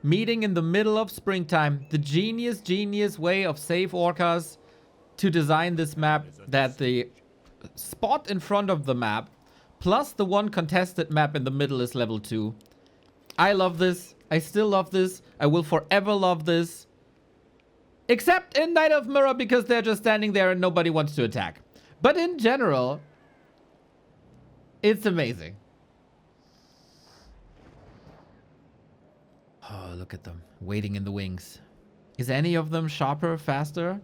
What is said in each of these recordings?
Meeting in the middle of springtime. The genius way of Save Orcas to design this map that the spot in front of the map plus the one contested map in the middle is level 2. I love this. I still love this. I will forever love this. Except in Night of Mirror because they're just standing there and nobody wants to attack. But in general, it's amazing. Oh, look at them. Waiting in the wings. Is any of them sharper, faster?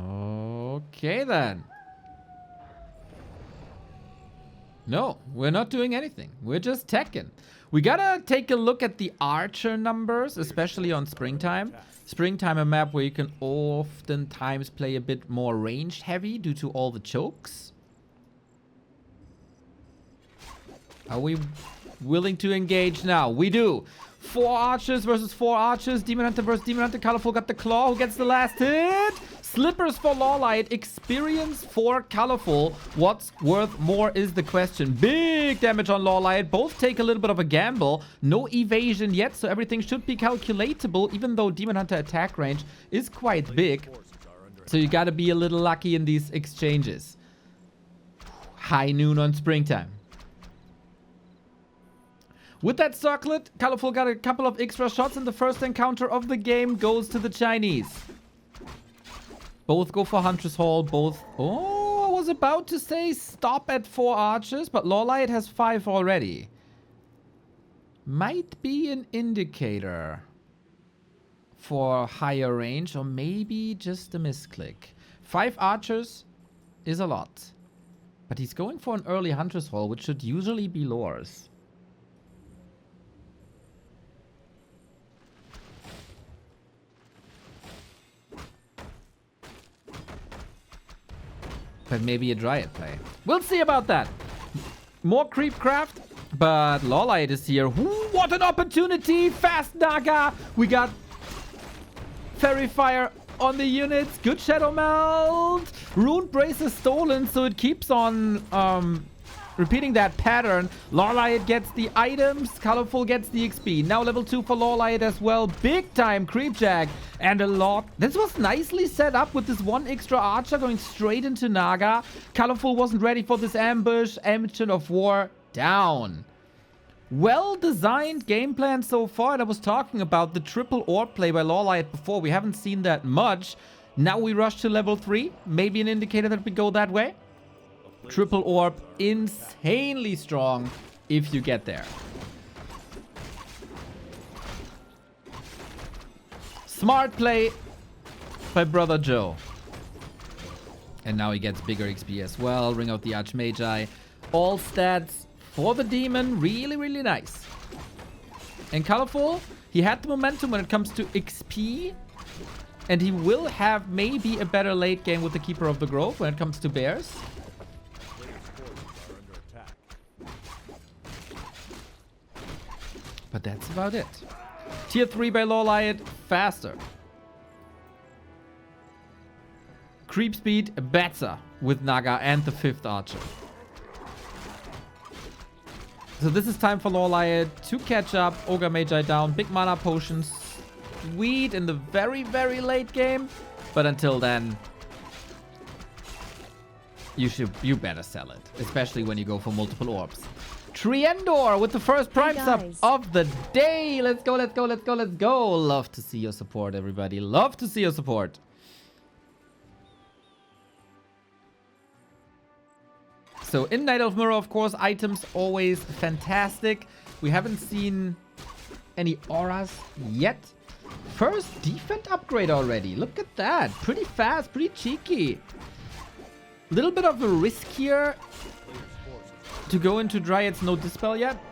Okay, then. No, we're not doing anything. We're just teching. We gotta take a look at the archer numbers, especially on Springtime. Springtime, a map where you can oftentimes play a bit more ranged heavy due to all the chokes. Are we willing to engage now? We do. 4 archers versus 4 archers. Demon Hunter versus Demon Hunter. Colorful got the claw. Who gets the last hit? Slippers for LawLiet. Experience for Colorful. What's worth more is the question. Big damage on LawLiet. Both take a little bit of a gamble. No evasion yet, so everything should be calculatable, even though Demon Hunter attack range is quite big. So you gotta be a little lucky in these exchanges. High noon on Springtime. With that circlet, Colorful got a couple of extra shots, and the first encounter of the game goes to the Chinese. Both go for Huntress Hall, both... Oh, I was about to say stop at 4 archers, but LawLiet has 5 already. Might be an indicator for higher range, or maybe just a misclick. 5 archers is a lot. But he's going for an early Huntress Hall, which should usually be lures. But maybe a Dryad play. We'll see about that. More creep craft, but LawLiet is here. Ooh, what an opportunity! Fast Naga! We got Fairy Fire on the units. Good Shadow Melt! Rune Brace is stolen, so it keeps on repeating that pattern. LawLiet gets the items. Colorful gets the XP. Now level 2 for LawLiet as well. Big time creep jack. And a lot. This was nicely set up with this one extra archer going straight into Naga. Colorful wasn't ready for this ambush. Engine of War down. Well-designed game plan so far. And I was talking about the triple orb play by LawLiet before. We haven't seen that much. Now we rush to level 3. Maybe an indicator that we go that way. Triple orb, insanely strong if you get there. Smart play by Brother Joe. And now he gets bigger XP as well. Ring out the Archmagi. All stats for the demon. Really, really nice. And Colorful, he had the momentum when it comes to XP. And he will have maybe a better late game with the Keeper of the Grove when it comes to bears. But that's about it. Tier 3 by LawLiet, faster. Creep speed, better with Naga and the 5th archer. So this is time for LawLiet to catch up. Ogre Magi down, big mana potions. Sweet in the very, very late game. But until then, you better sell it. Especially when you go for multiple orbs. Triendor with the first prime sub of the day. Let's go, let's go, let's go, let's go. Love to see your support, everybody. Love to see your support. So in Night of Mirror, of course, items always fantastic. We haven't seen any auras yet. First defense upgrade already. Look at that. Pretty fast, pretty cheeky. Little bit of a risk here to go into Dryad's no dispel yet,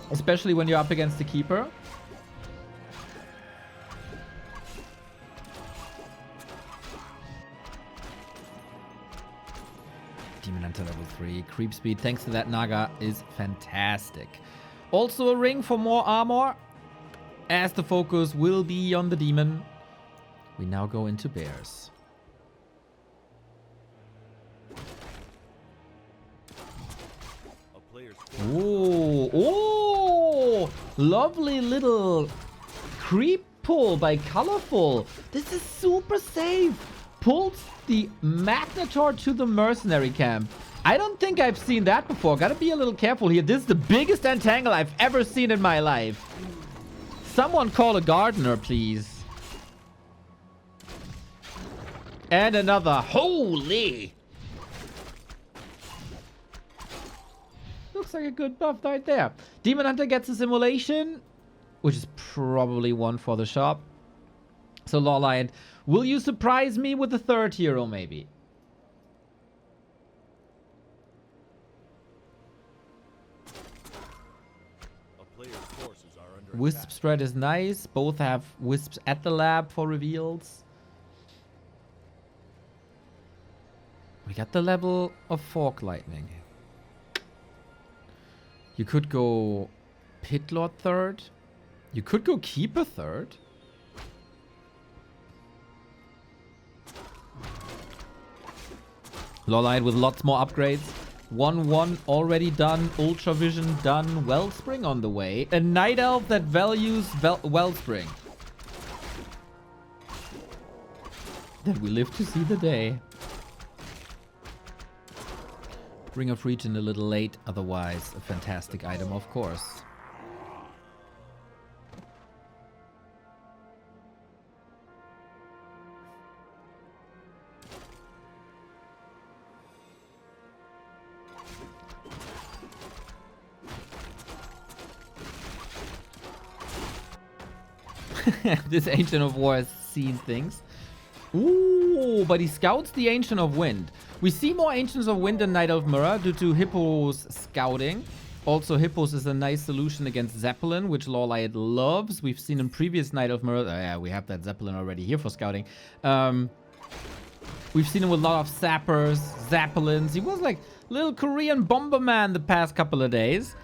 especially when you're up against the Keeper. Demon Hunter level 3. Creep speed, thanks to that Naga, is fantastic. Also a ring for more armor, as the focus will be on the demon. We now go into bears. Oh, oh! Lovely little creep pull by Colorful. This is super safe. Pulls the Magnetor to the mercenary camp. I don't think I've seen that before. Gotta be a little careful here. This is the biggest entangle I've ever seen in my life. Someone call a gardener, please. And another. Holy! Looks like a good buff right there. Demon Hunter gets a simulation, which is probably one for the shop. So LawLiet, will you surprise me with the third hero maybe? Wisp spread is nice. Both have wisps at the lab for reveals. We got the level of Fork Lightning. You could go Pit Lord third. You could go Keeper third. LawLiet with lots more upgrades. 1-1 already done. Ultra Vision done. Wellspring on the way. A Night Elf that values Wellspring. That we live to see the day. Ring of Region a little late. Otherwise, a fantastic item, of course. This Ancient of War has seen things. Ooh, but he scouts the Ancient of Wind. We see more Ancients of Wind than Night Elf Mirror due to Hippos scouting. Also, Hippos is a nice solution against Zeppelin, which LawLiet loves. We've seen in previous Night Elf Mirror. Yeah, we have that Zeppelin already here for scouting. We've seen him with a lot of Sappers, Zeppelins. He was like little Korean Bomberman the past couple of days.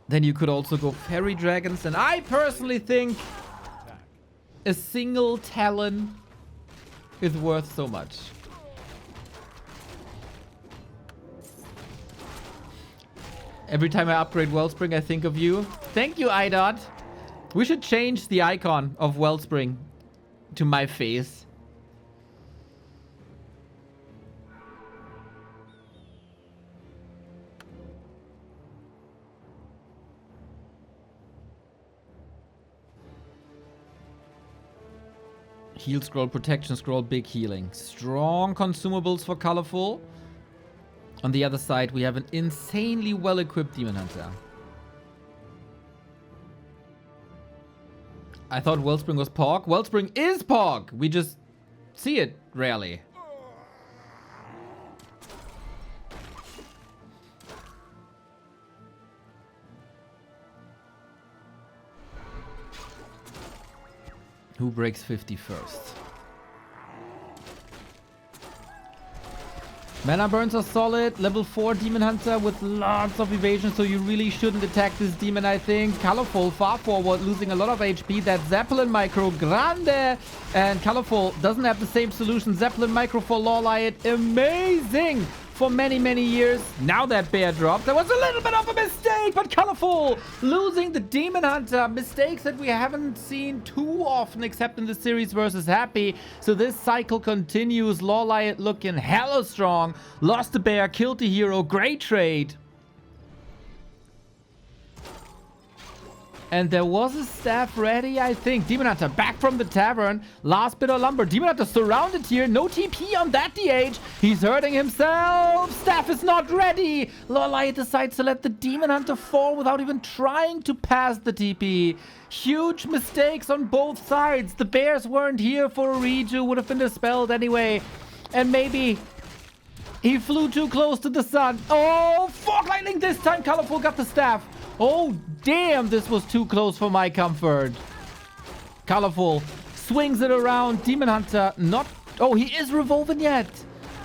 Then you could also go Fairy Dragons. And I personally think a single Talon is worth so much. Every time I upgrade Wellspring, I think of you. Thank you, IDOT. We should change the icon of Wellspring to my face. Heal scroll, protection scroll, big healing. Strong consumables for Colorful. On the other side, we have an insanely well-equipped Demon Hunter. I thought Wellspring was Pog. Wellspring is Pog! We just see it rarely. Who breaks 50 first? Mana burns are solid. Level 4 Demon Hunter with lots of evasion, so you really shouldn't attack this demon, I think. Colorful, far forward, losing a lot of HP. That Zeppelin Micro, grande! And Colorful doesn't have the same solution. Zeppelin Micro for LawLiet, amazing! For many, many years. Now that bear drop. There was a little bit of a mistake, but Colorful losing the Demon Hunter. Mistakes that we haven't seen too often except in the series versus Happy. So this cycle continues. LawLiet looking hella strong. Lost the bear, killed the hero. Great trade. And there was a staff ready, I think. Demon Hunter back from the tavern. Last bit of lumber. Demon Hunter surrounded here. No TP on that DH. He's hurting himself. Staff is not ready. LawLiet decides to let the Demon Hunter fall without even trying to pass the TP. Huge mistakes on both sides. The bears weren't here for a redo. Would have been dispelled anyway. And maybe he flew too close to the sun. Oh, Fork Lightning this time. Colorful got the staff. Oh, damn, this was too close for my comfort. Colorful swings it around. Demon Hunter not... Oh, he is revolving yet.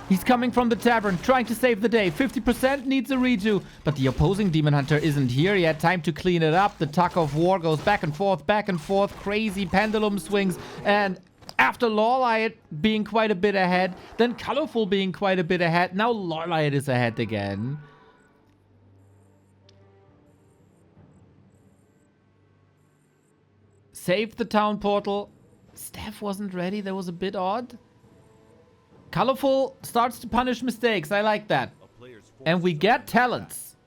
He's coming from the tavern, trying to save the day. 50% needs a redo. But the opposing Demon Hunter isn't here yet. Time to clean it up. The tug of war goes back and forth, back and forth. Crazy pendulum swings. And after LawLiet being quite a bit ahead, then Colorful being quite a bit ahead, now LawLiet is ahead again. Save the town portal. Steph wasn't ready. That was a bit odd. Colorful starts to punish mistakes. I like that. And we get talents.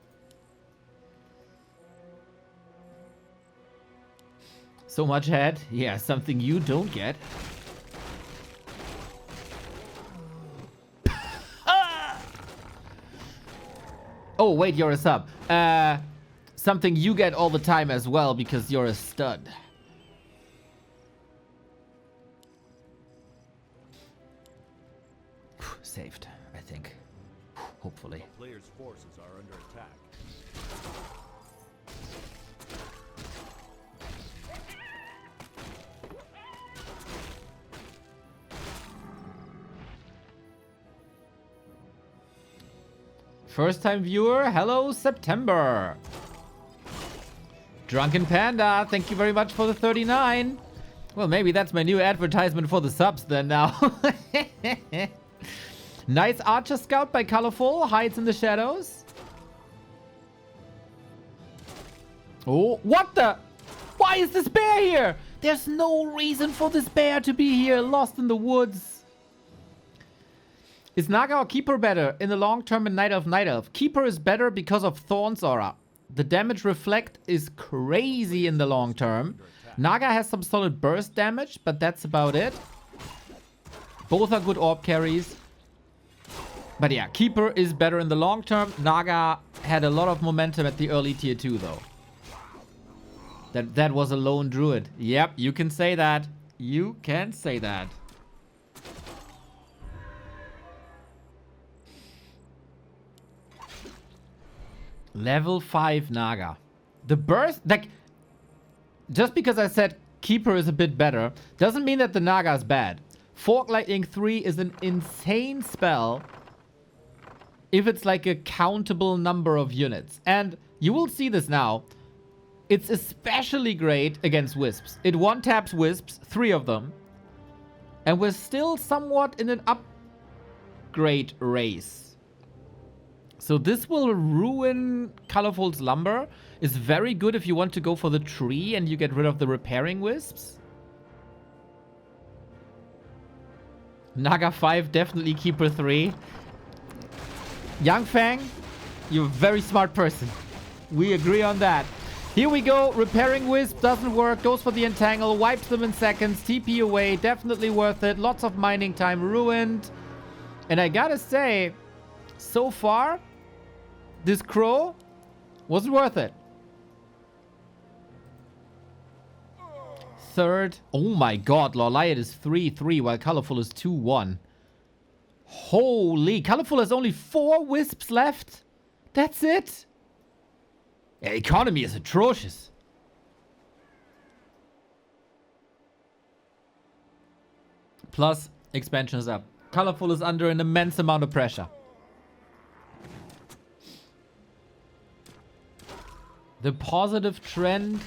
So much head. Yeah, something you don't get. Oh, wait, you're a sub. Something you get all the time as well because you're a stud. Saved, I think. Hopefully. The player's forces are under attack. First time viewer, hello September. Drunken Panda, thank you very much for the 39. Well, maybe that's my new advertisement for the subs then now. Nice Archer Scout by Colorful, hides in the shadows. Oh, what the? Why is this bear here? There's no reason for this bear to be here, lost in the woods. Is Naga or Keeper better in the long term in Night Elf Night Elf? Keeper is better because of Thorn's aura. The damage reflect is crazy in the long term. Naga has some solid burst damage, but that's about it. Both are good orb carries. But yeah, Keeper is better in the long term. Naga had a lot of momentum at the early tier 2 though. That was a lone druid. Yep, you can say that. You can say that. Level 5 Naga. The burst, like, just because I said Keeper is a bit better, doesn't mean that the Naga is bad. Fork Lightning 3 is an insane spell if it's like a countable number of units. And you will see this now. It's especially great against Wisps. It one-taps Wisps, 3 of them. And we're still somewhat in an upgrade race. So this will ruin Colorful's Lumber. It's very good if you want to go for the tree and you get rid of the repairing Wisps. Naga 5, definitely Keeper 3. Young Fang, you're a very smart person. We agree on that. Here we go. Repairing Wisp doesn't work. Goes for the Entangle. Wipes them in seconds. TP away. Definitely worth it. Lots of mining time ruined. And I gotta say, so far, this Crow wasn't worth it. Third. Oh my god. LawLiet is 3-3 while Colorful is 2-1. Holy. Colorful has only 4 Wisps left. That's it. Yeah, economy is atrocious. Plus, expansion is up. Colorful is under an immense amount of pressure. The positive trend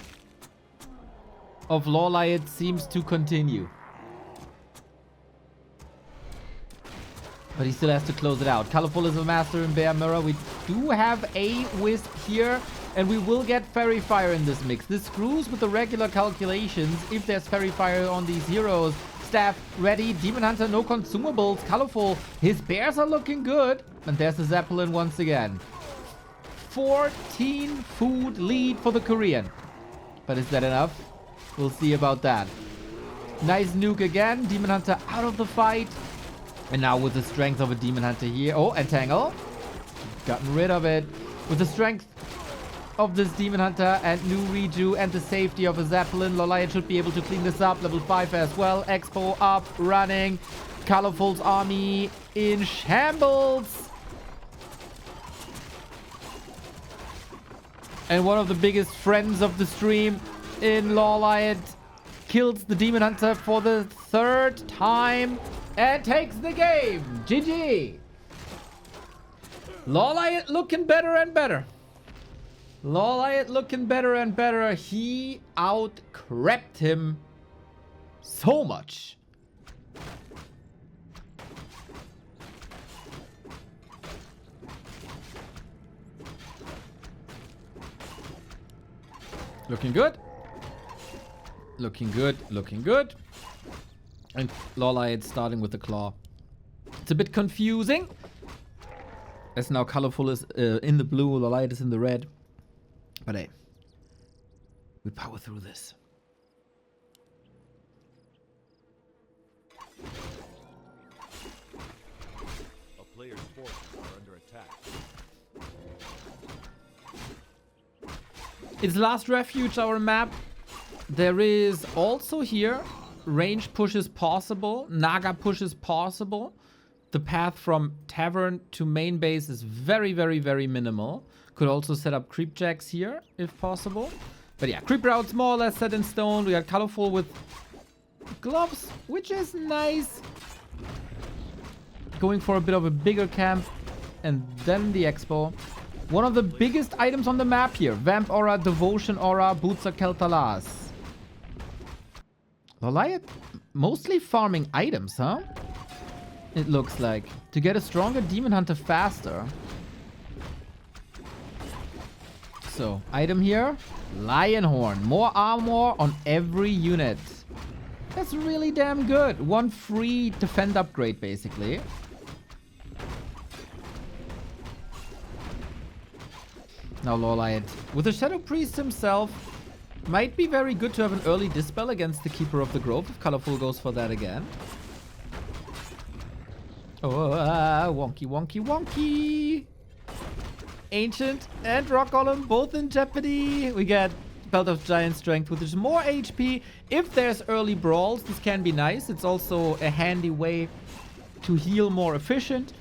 of LawLiet seems to continue. But he still has to close it out. Colorful is a master in Bear Mirror. We do have a Wisp here. And we will get Fairy Fire in this mix. This screws with the regular calculations if there's Fairy Fire on these heroes. Staff ready. Demon Hunter, no consumables. Colorful. His bears are looking good. And there's the Zeppelin once again. 14 food lead for the Korean. But is that enough? We'll see about that. Nice nuke again. Demon Hunter out of the fight. And now with the strength of a Demon Hunter here. Oh, Entangle. Gotten rid of it. With the strength of this Demon Hunter and new Reju and the safety of a Zeppelin, LawLiet should be able to clean this up. Level 5 as well. Expo up, running. Colorful's army in shambles. And one of the biggest friends of the stream in LawLiet kills the Demon Hunter for the 3rd time and takes the game. GG. LawLiet looking better and better. LawLiet looking better and better. He out-crept him so much. Looking good. Looking good, looking good. And LawLiet starting with the claw. It's a bit confusing. As now Colorful is in the blue, LawLiet is in the red. But hey, we power through this. A player's forces are under attack. It's Last Refuge, our map. There is also here range push is possible, Naga push is possible. The path from tavern to main base is very, very, very minimal. Could also set up creep jacks here if possible. But yeah, creep routes more or less set in stone. We got Colorful with gloves, which is nice. Going for a bit of a bigger camp. And then the expo. One of the biggest items on the map here. Vamp Aura, Devotion Aura, Bootsa Keltalas. LawLiet mostly farming items, huh? It looks like. To get a stronger Demon Hunter faster. So, item here. Lion Horn. More armor on every unit. That's really damn good. One free defend upgrade, basically. Now LawLiet, with the Shadow Priest himself, might be very good to have an early Dispel against the Keeper of the Grove if Colorful goes for that again. Oh, wonky, wonky, wonky. Ancient and Rock Golem both in jeopardy. We get Belt of Giant Strength, which is more HP. If there's early brawls, this can be nice. It's also a handy way to heal more efficient.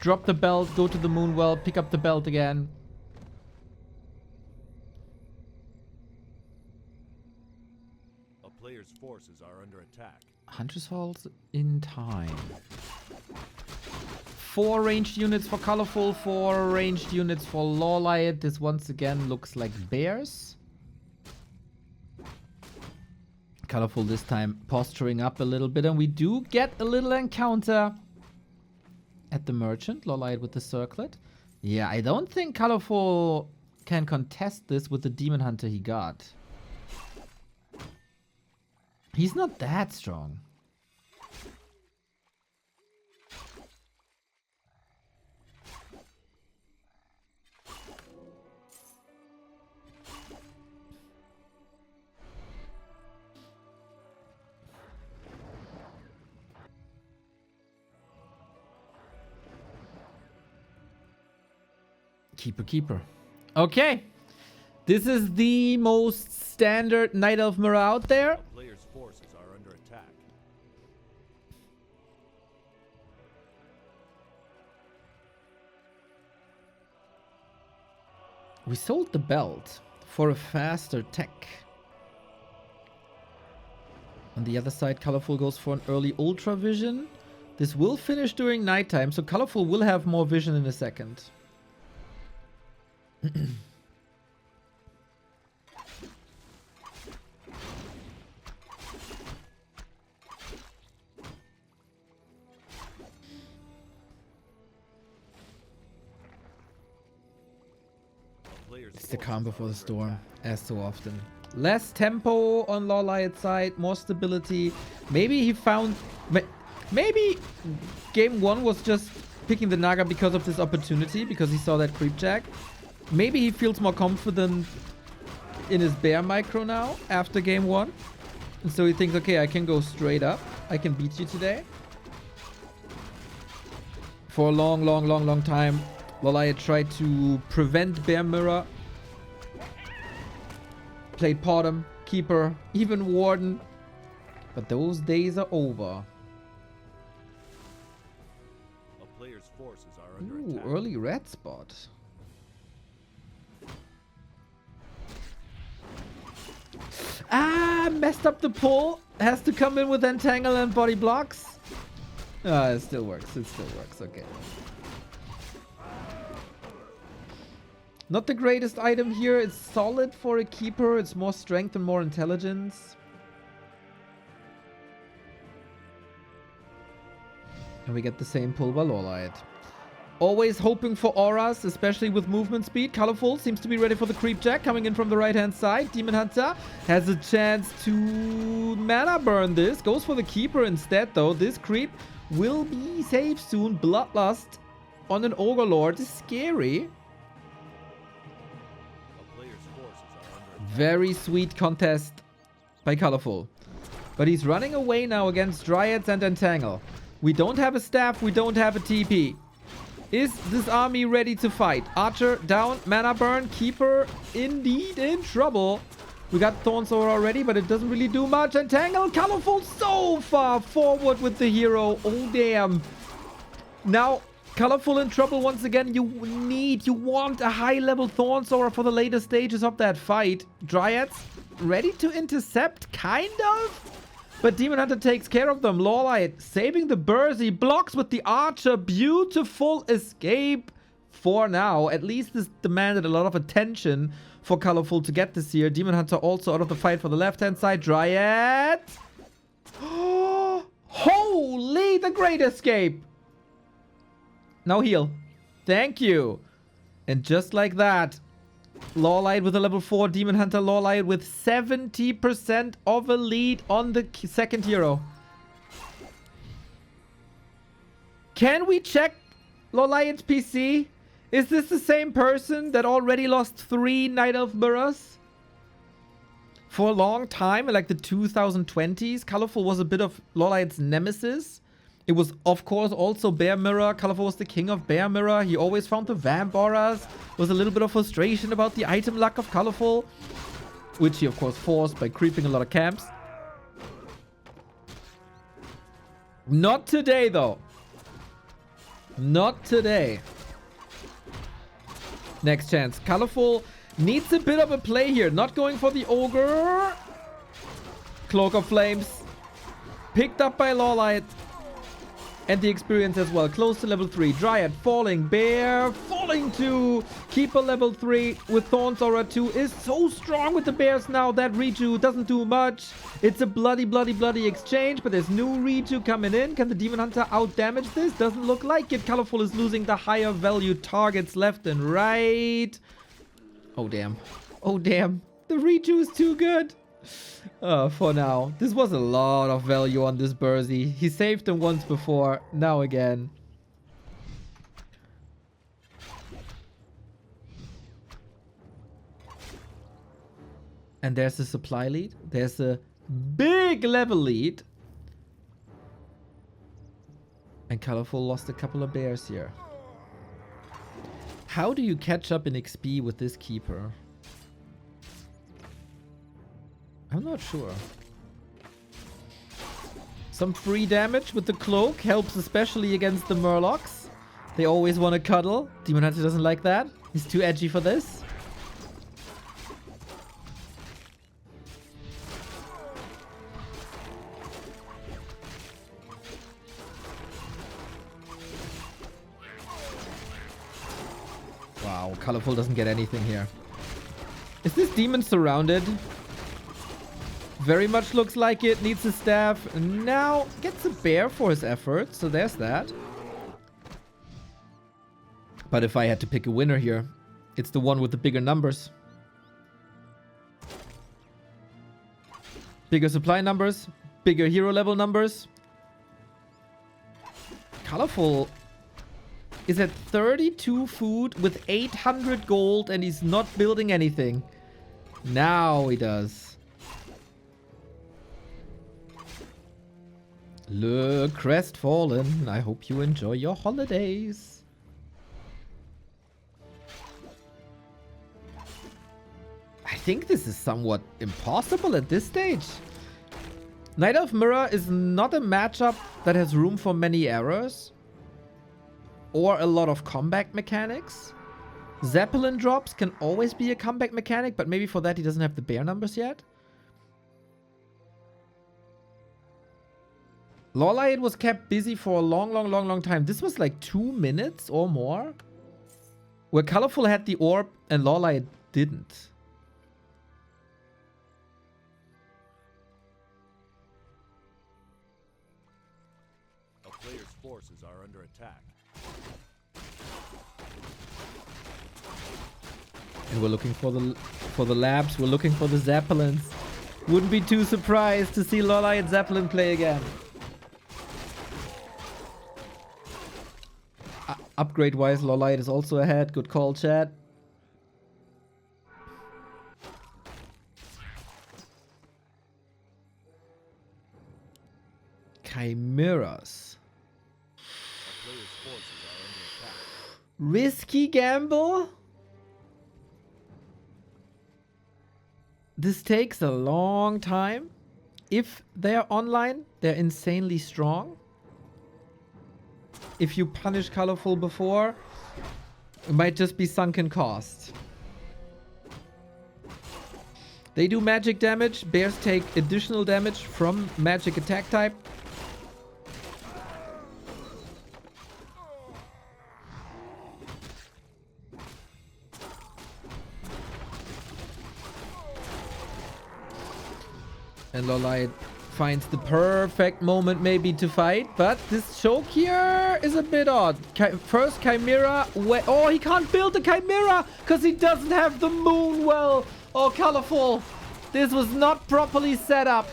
Drop the belt, go to the Moonwell, pick up the belt again. A player's forces are under attack. Hunter's Halls in time. 4 ranged units for Colorful, 4 ranged units for LawLiet. This once again looks like bears. Colorful this time posturing up a little bit, and we do get a little encounter at the merchant. LawLiet with the circlet. Yeah, I don't think Colorful can contest this with the Demon Hunter he got. He's not that strong. Keeper. Okay. This is the most standard Night Elf mirror out there. A player's forces are under attack. We sold the belt for a faster tech. On the other side, Colorful goes for an early Ultra Vision. This will finish during nighttime, so Colorful will have more vision in a second. It's the calm before the storm, as so often. Less tempo on LawLiet's side, more stability. Maybe he found... Maybe game 1 was just picking the Naga because of this opportunity, because he saw that creep jack. Maybe he feels more confident in his bear micro now, after game 1. And so he thinks, okay, I can go straight up. I can beat you today. For a long time, LawLiet tried to prevent bear mirror. Played Bottom, Keeper, even Warden. But those days are over. A player's forces are under Ooh, attack. early red spot. Ah, messed up the pull. Has to come in with Entangle and Body Blocks. Ah, it still works. It still works. Okay. Not the greatest item here. It's solid for a Keeper. It's more strength and more intelligence. And we get the same pull by LawLiet. Always hoping for auras, especially with movement speed. Colorful seems to be ready for the creep check. Coming in from the right-hand side. Demon Hunter has a chance to mana burn this. Goes for the Keeper instead, though. This creep will be safe soon. Bloodlust on an Ogre Lord is scary. Very sweet contest by Colorful. But he's running away now against Dryads and Entangle. We don't have a staff. We don't have a TP. Is this army ready to fight? Archer down, mana burn, Keeper indeed in trouble. We got Thorn Sword already, but it doesn't really do much. Entangle, Colorful so far forward with the hero. Oh, damn. Now, Colorful in trouble once again. You want a high-level Thorn Sword for the later stages of that fight. Dryads ready to intercept, kind of? But Demon Hunter takes care of them. LawLiet saving the burst. He blocks with the Archer. Beautiful escape for now. At least this demanded a lot of attention for Colorful to get this here. Demon Hunter also out of the fight for the left-hand side. Dryad. Holy, the great escape. Now heal. Thank you. And just like that, LawLiet with a level 4, Demon Hunter LawLiet with 70% of a lead on the second hero. Can we check LawLiet's PC? Is this the same person that already lost 3 Night Elf Mirrors? For a long time, in like the 2020s, Colorful was a bit of LawLiet's nemesis. It was, of course, also Bear Mirror. Colorful was the king of Bear Mirror. He always found the Vamp auras. Was a little bit of frustration about the item luck of Colorful, which he, of course, forced by creeping a lot of camps. Not today, though. Not today. Next chance. Colorful needs a bit of a play here. Not going for the Ogre. Cloak of Flames. Picked up by LawLiet. And the experience as well. Close to level 3. Dryad falling. Bear falling to Keeper level 3 with Thorns Aura 2 is so strong with the bears now. That Reju doesn't do much. It's a bloody exchange. But there's new Reju coming in. Can the Demon Hunter out-damage this? Doesn't look like it. Colorful is losing the higher value targets left and right. Oh, damn. Oh, damn. The Reju is too good. For now. This was a lot of value on this Bursey. He saved him once before. Now again. And there's the supply lead. There's a big level lead. And Colorful lost a couple of bears here. How do you catch up in XP with this Keeper? I'm not sure. Some free damage with the cloak helps especially against the Murlocs. They always want to cuddle. Demon Hunter doesn't like that. He's too edgy for this. Wow, Colorful doesn't get anything here. Is this demon surrounded? Very much looks like it. Needs a staff. Now gets a bear for his effort. So there's that. But if I had to pick a winner here, it's the one with the bigger numbers. Bigger supply numbers. Bigger hero level numbers. Colorful is at 32 food with 800 gold and he's not building anything. Now he does. Look, crestfallen. I hope you enjoy your holidays. I think this is somewhat impossible at this stage. Night Elf Mirror is not a matchup that has room for many errors. Or a lot of comeback mechanics. Zeppelin drops can always be a comeback mechanic, but maybe for that he doesn't have the bear numbers yet. LawLiet was kept busy for a long time. This was like 2 minutes or more. Where Colorful had the orb and LawLiet didn't. A player's forces are under attack. And we're looking for the labs. We're looking for the Zeppelins. Wouldn't be too surprised to see LawLiet Zeppelin play again. Upgrade-wise, LawLiet is also ahead. Good call, chat. Chimeras. Risky gamble? This takes a long time. If they're online, they're insanely strong. If you punish Colorful before, it might just be sunken cost. They do magic damage. Bears take additional damage from magic attack type. And LawLiet finds the perfect moment maybe to fight, but this choke here is a bit odd. First Chimera, oh, he can't build the Chimera because he doesn't have the moon well. Oh, Colorful. This was not properly set up.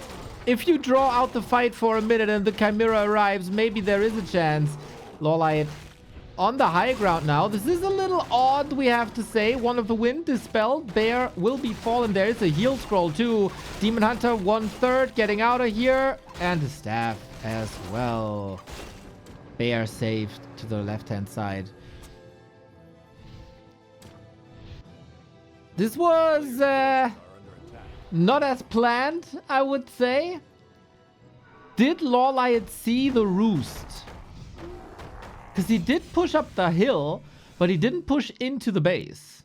If you draw out the fight for a minute and the Chimera arrives, maybe there is a chance. LawLiet on the high ground now. This is a little odd, we have to say. One of the wind dispelled. Bear will be fallen. There is a heal scroll too. Demon Hunter 1/3 getting out of here. And the staff as well. Bear saved to the left-hand side. This was not as planned, I would say. Did LawLiet see the roost? Because he did push up the hill, but he didn't push into the base.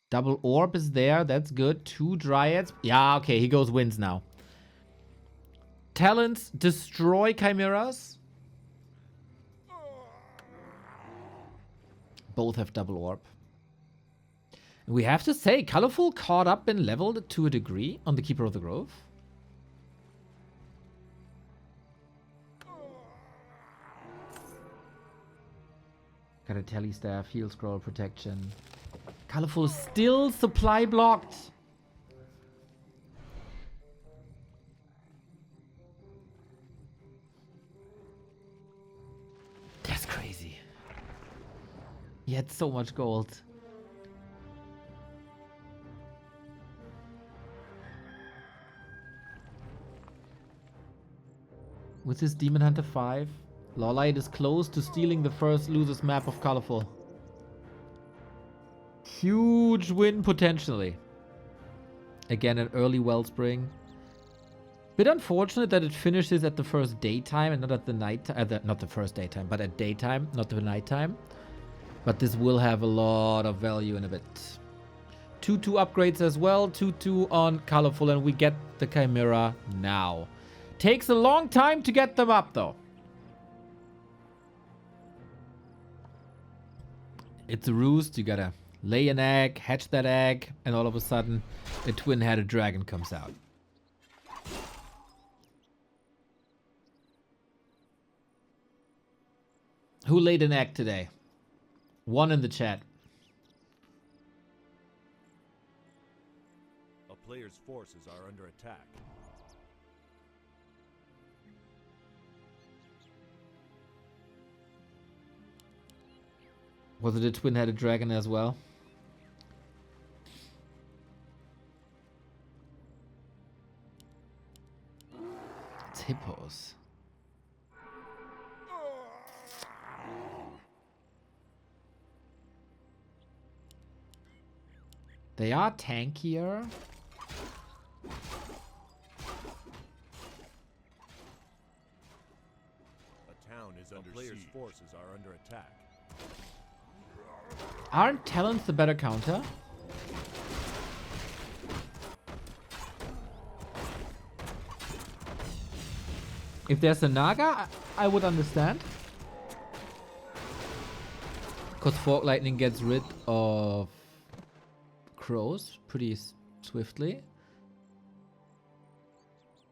Double orb is there. That's good. 2 dryads. Yeah, okay. He goes wins now. Talents destroy chimeras. Both have double orb. We have to say, Colorful caught up and leveled to a degree on the Keeper of the Grove. Got a tele staff, heal scroll, protection. Colorful still supply blocked. That's crazy. He had so much gold. With his Demon Hunter 5, LawLiet is close to stealing the first losers map of Colorful. Huge win potentially. Again, an early Wellspring. Bit unfortunate that it finishes at the first daytime and not at the night. Not the first daytime, but at daytime, not the nighttime. But this will have a lot of value in a bit. 2/2 upgrades as well. 2/2 on Colorful, and we get the Chimera now. Takes a long time to get them up, though. It's a roost. You gotta lay an egg, hatch that egg, and all of a sudden, a twin-headed dragon comes out. Who laid an egg today? One in the chat. A player's forces are under attack. Was it a twin-headed dragon as well? It's hippos. They are tankier. A town is under player's siege. Forces are under attack. Aren't talents the better counter? If there's a Naga, I would understand. Because Fork Lightning gets rid of crows pretty swiftly.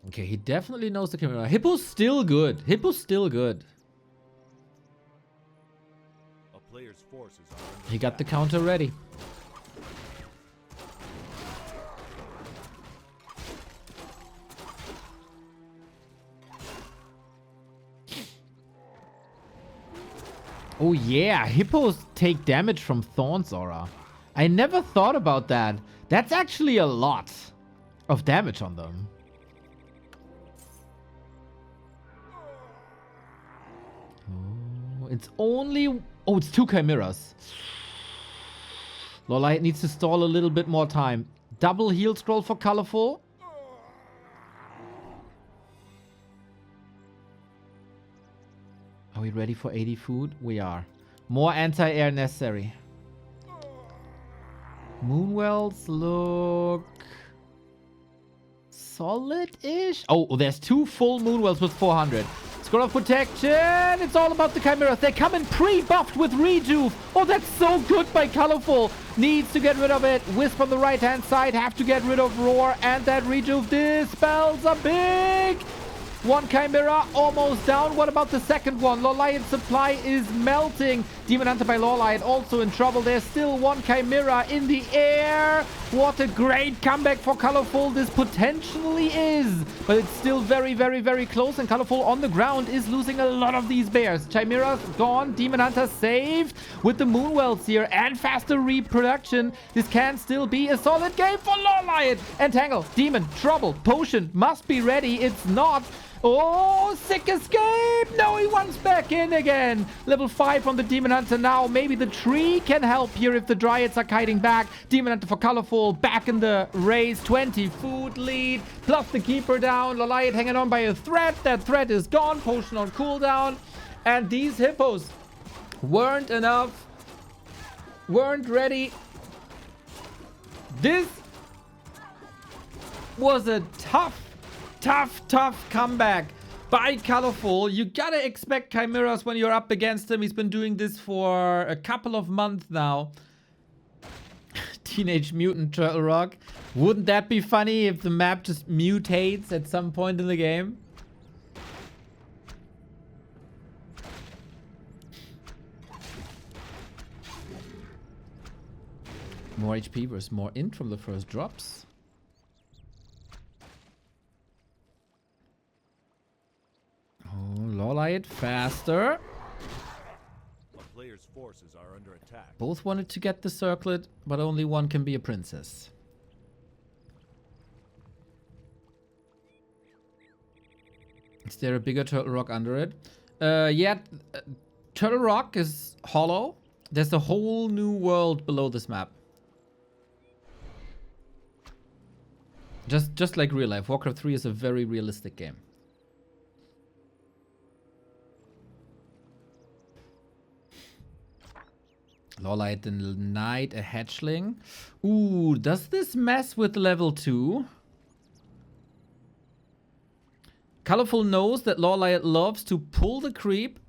Okay, he definitely knows the camera. Hippo's still good. Hippo's still good. A player's forces are under He got the attack. counter ready. Oh yeah, hippos take damage from Thorn's aura. I never thought about that. That's actually a lot of damage on them. Oh, it's only... Oh, it's 2 chimeras. LawLiet needs to stall a little bit more time. Double heal scroll for Colorful. Are we ready for 80 food? We are. More anti-air necessary. Moonwells look solid-ish. Oh, there's 2 full Moonwells with 400. Scroll of Protection. It's all about the Chimeras. They come in pre-buffed with Rejuve. Oh, that's so good by Colorful. Needs to get rid of it. Wisp on the right-hand side. Have to get rid of Roar. And that Rejuve dispels a big... 1 Chimera almost down. What about the second one? LawLiet's supply is melting. Demon Hunter by LawLiet also in trouble. There's still 1 Chimera in the air. What a great comeback for Colorful this potentially is. But it's still very, very, very close. And Colorful on the ground is losing a lot of these bears. Chimera's gone. Demon Hunter saved with the Moonwells here and faster reproduction. This can still be a solid game for LawLiet. Entangle, Demon, Trouble, Potion must be ready. It's not. Oh, sick escape! No, he wants back in again. Level 5 on the Demon Hunter now. Maybe the tree can help here if the Dryads are kiting back. Demon Hunter for Colorful back in the race. 20 food lead. Plus the Keeper down. LawLiet hanging on by a thread. That thread is gone. Potion on cooldown. And these hippos weren't enough. Weren't ready. This was a tough comeback by Colorful. You gotta expect chimeras when you're up against him. He's been doing this for a couple of months now. Teenage Mutant Turtle Rock. Wouldn't that be funny if the map just mutates at some point in the game? More HP versus more int from the first drops. Oh, LawLiet faster. A player's forces are under attack. Both wanted to get the circlet, but only one can be a princess. Is there a bigger Turtle Rock under it? Yeah, Turtle Rock is hollow. There's a whole new world below this map. Just like real life. Warcraft 3 is a very realistic game. LawLiet denied a hatchling. Ooh, does this mess with level 2? Colorful knows that LawLiet loves to pull the creep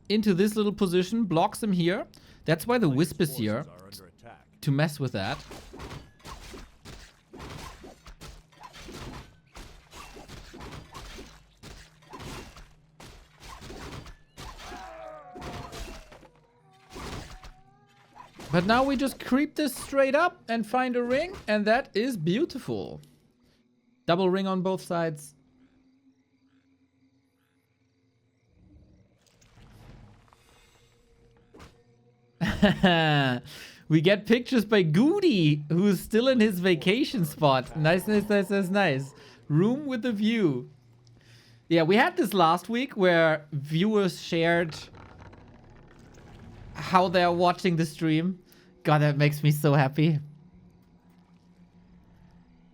into this little position, blocks him here. That's why the Wisp is here, to mess with that. But now we just creep this straight up and find a ring, and that is beautiful. Double ring on both sides. We get pictures by Goody, who's still in his vacation spot. Nice, nice, nice, nice, nice. Room with a view. Yeah, we had this last week where viewers shared how they're watching the stream. God, that makes me so happy.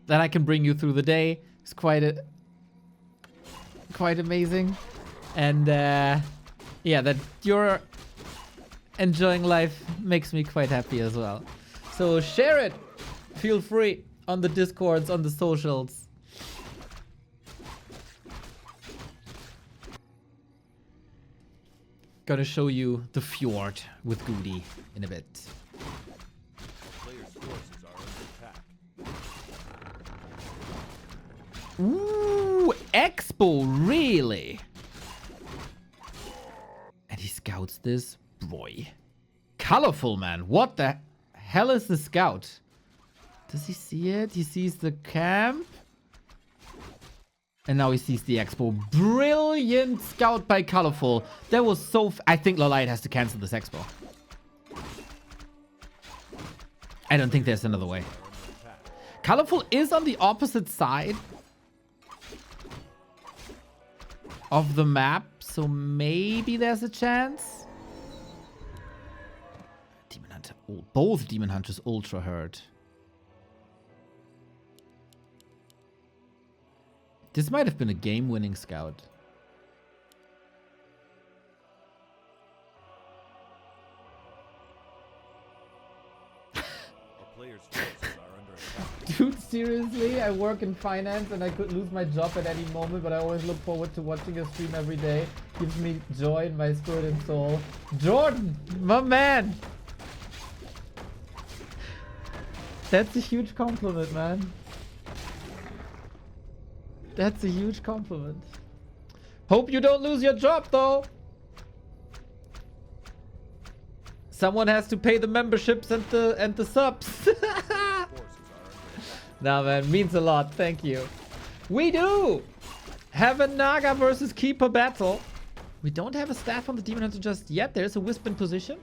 That I can bring you through the day. It's quite amazing. And yeah, that you're enjoying life makes me quite happy as well. So share it. Feel free on the Discords, on the socials. Gonna show you the fjord with Goody in a bit. Players' forces are under attack. Ooh, Expo, really? And he scouts this. boy. Colorful, man. What the hell is the scout? Does he see it? He sees the camp. And now he sees the expo. Brilliant scout by Colorful. That was so... I think LawLiet has to cancel this expo. I don't think there's another way. Colorful is on the opposite side of the map, so maybe there's a chance. Demon Hunter. Oh, both Demon Hunters ultra hurt. This might have been a game-winning scout. Dude, seriously? I work in finance and I could lose my job at any moment, but I always look forward to watching your stream every day. Gives me joy in my spirit and soul. Jordan, my man! That's a huge compliment, man. That's a huge compliment. Hope you don't lose your job, though. Someone has to pay the memberships and the subs. Nah, man, means a lot. Thank you. We do have a Naga versus Keeper battle. We don't have a staff on the Demon Hunter just yet. There's a Wisp in position.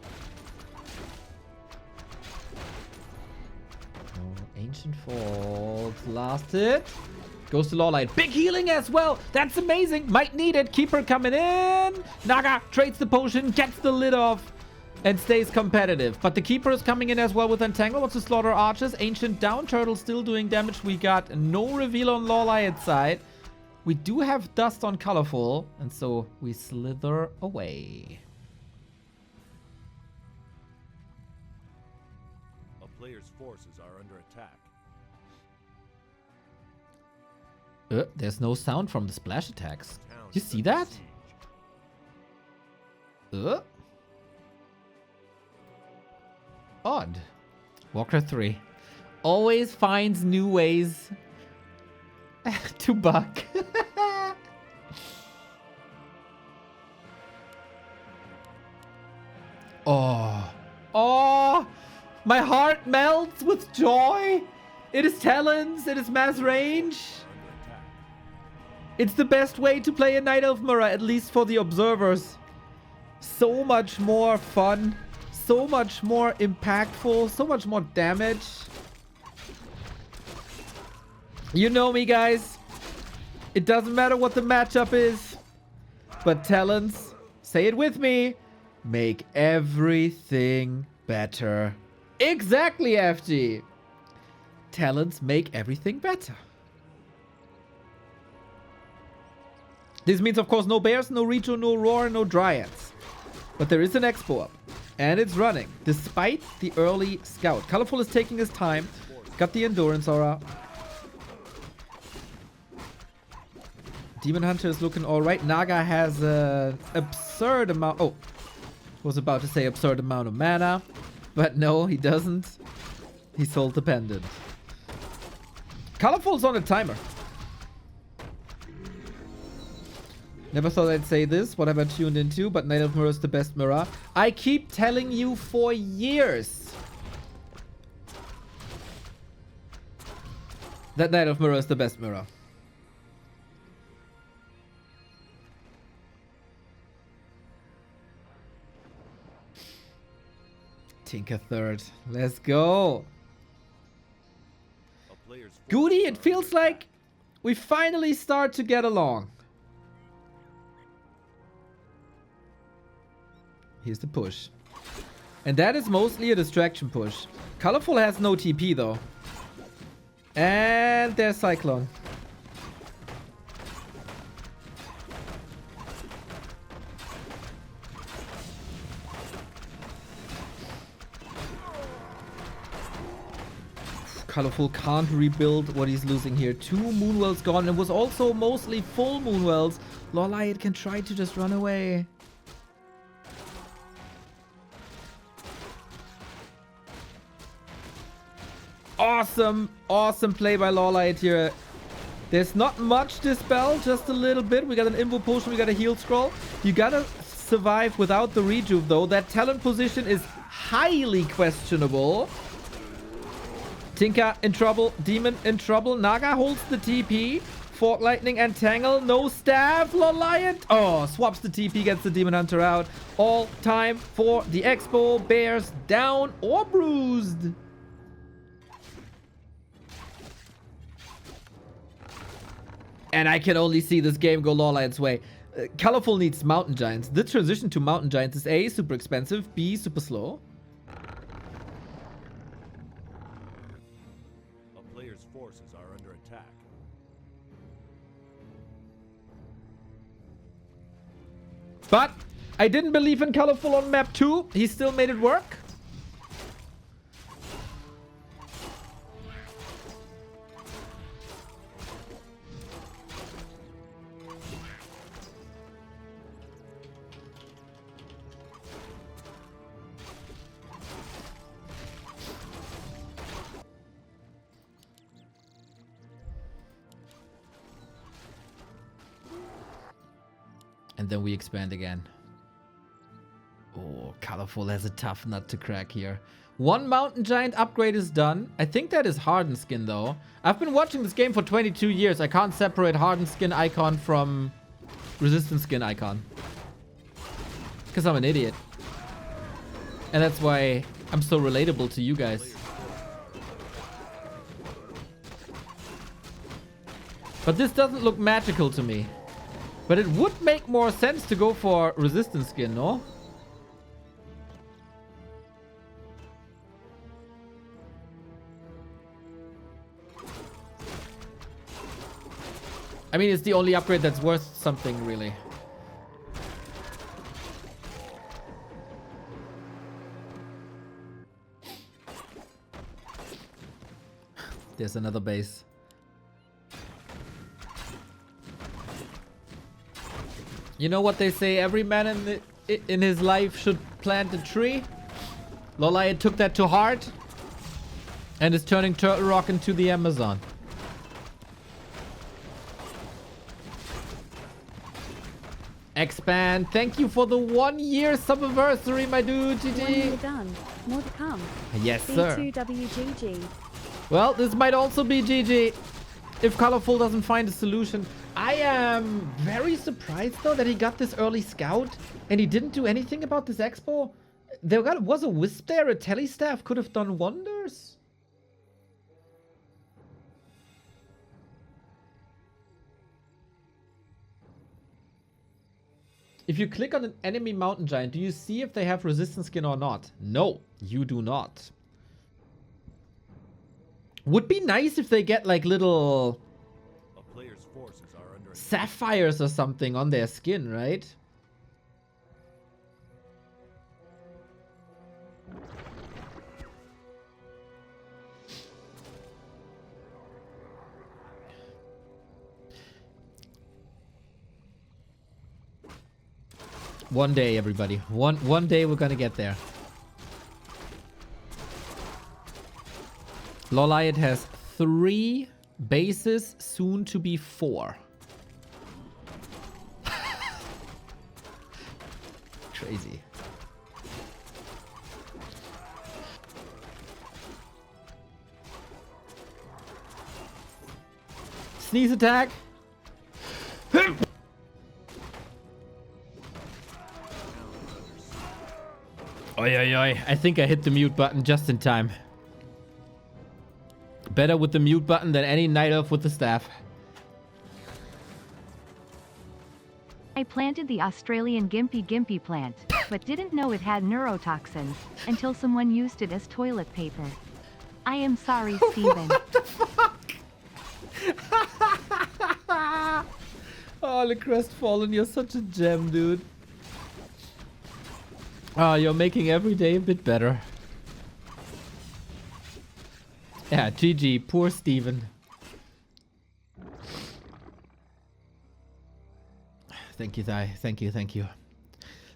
Oh, Ancient Falls. Last hit. Goes to LawLiet. Big healing as well. That's amazing. Might need it. Keeper coming in. Naga trades the potion, gets the lid off, and stays competitive. But the Keeper is coming in as well with Entangle. Wants to slaughter archers. Ancient down. Turtle still doing damage. We got no reveal on LawLiet's side. We do have dust on Colorful. And so we slither away. A player's forces are under attack. There's no sound from the splash attacks. You see that? Odd. Warcraft 3 always finds new ways to bug. Oh, my heart melts with joy. It is talents, it is mass range. It's the best way to play a Night Elf Mirror, at least for the observers. So much more fun. So much more impactful. So much more damage. You know me, guys. It doesn't matter what the matchup is. But talents, say it with me, make everything better. Exactly, FG. Talents make everything better. This means, of course, no bears, no retro, no roar, no dryads. But there is an expo up. And it's running, despite the early scout. Colorful is taking his time. Got the endurance aura. Demon Hunter is looking alright. Naga has an absurd amount... Oh, was about to say absurd amount of mana. But no, he doesn't. He's soul dependent. Colorful's on a timer. Never thought I'd say this. What have I tuned into? But Night Elf Mirror is the best mirror. I keep telling you for years that Night Elf Mirror is the best mirror. Tinker third. Let's go. Goody, it feels like we finally start to get along. Here's the push. And that is mostly a distraction push. Colorful has no TP though. And there's Cyclone. Colorful can't rebuild what he's losing here. 2 Moonwells gone. It was also mostly full Moonwells. LawLiet can try to just run away. Awesome, awesome play by LawLiet here. There's not much dispel, just a little bit. We got an Invo Potion, we got a heal scroll. You gotta survive without the rejuve, though. That talent position is highly questionable. Tinker in trouble. Demon in trouble. Naga holds the TP. Fork Lightning and Tangle. No staff. LawLiet. Oh, swaps the TP. Gets the Demon Hunter out. All time for the Expo. Bears down or bruised. And I can only see this game go LawLiet's way. Colorful needs Mountain Giants. The transition to Mountain Giants is A, super expensive, B, super slow. A player's forces are under attack. But I didn't believe in Colorful on map 2. He still made it work. And then we expand again. Oh, Colorful has a tough nut to crack here. One Mountain Giant upgrade is done. I think that is Hardened Skin, though. I've been watching this game for 22 years. I can't separate Hardened Skin icon from Resistance Skin icon. Because I'm an idiot. And that's why I'm so relatable to you guys. But this doesn't look magical to me. But it would make more sense to go for Resistance Skin, no? I mean, it's the only upgrade that's worth something, really. There's another base. You know what they say, every man in his life should plant a tree? LawLiet took that to heart and is turning Turtle Rock into the Amazon. Expand, thank you for the 1 year sub-anniversary, my dude, GG. 1 year done, more to come. Yes, sir. B2WGG. Well, this might also be GG if Colorful doesn't find a solution. I am very surprised, though, that he got this early scout and he didn't do anything about this expo. There was a Wisp there. A Telestaff could have done wonders. If you click on an enemy Mountain Giant, do you see if they have Resistance Skin or not? No, you do not. Would be nice if they get like little sapphires or something on their skin, right? One day, everybody. One day we're gonna get there. LawLiet has 3 bases, soon to be 4. Crazy. Sneeze attack. Oi, oi, oi. I think I hit the mute button just in time. Better with the mute button than any night elf with the staff. I planted the Australian Gimpy plant, but didn't know it had neurotoxins until someone used it as toilet paper. I am sorry, Steven. What the fuck? Oh, the Crestfallen, you're such a gem, dude. Oh, you're making every day a bit better. Yeah, GG, poor Steven. Thank you, Thai. Thank you, thank you.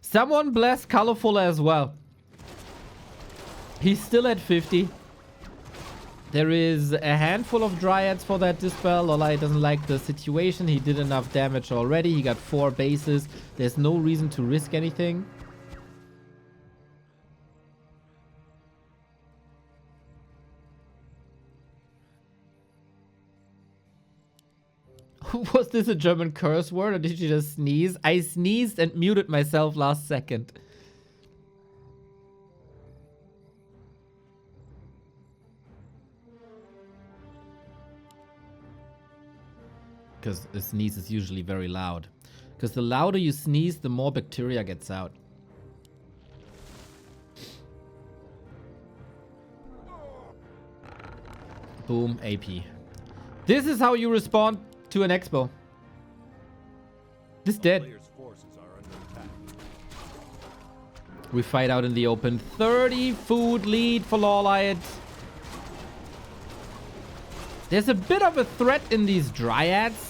Someone bless Colorful as well. He's still at 50. There is a handful of Dryads for that Dispel. LawLiet doesn't like the situation. He did enough damage already. He got 4 bases. There's no reason to risk anything. Was this a German curse word or did you just sneeze? I sneezed and muted myself last second. Because a sneeze is usually very loud. Because the louder you sneeze, the more bacteria gets out. Boom, AP. This is how you respond to an expo. This dead. Players' forces are under attack. We fight out in the open. 30 food lead for LawLiet. There's a bit of a threat in these Dryads.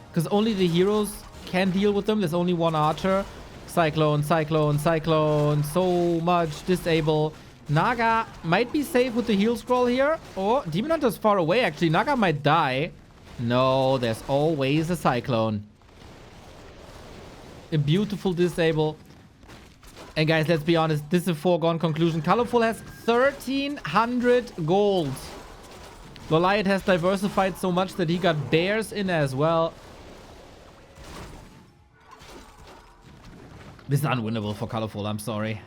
Because only the heroes can deal with them. There's only one archer. Cyclone, Cyclone, Cyclone. So much disable. Naga might be safe with the heal scroll here. Oh, Demon Hunter's far away actually. Naga might die. No, there's always a Cyclone. A beautiful disable. And guys, let's be honest. This is a foregone conclusion. Colorful has 1,300 gold. LawLiet has diversified so much that he got bears in as well. This is unwinnable for Colorful, I'm sorry.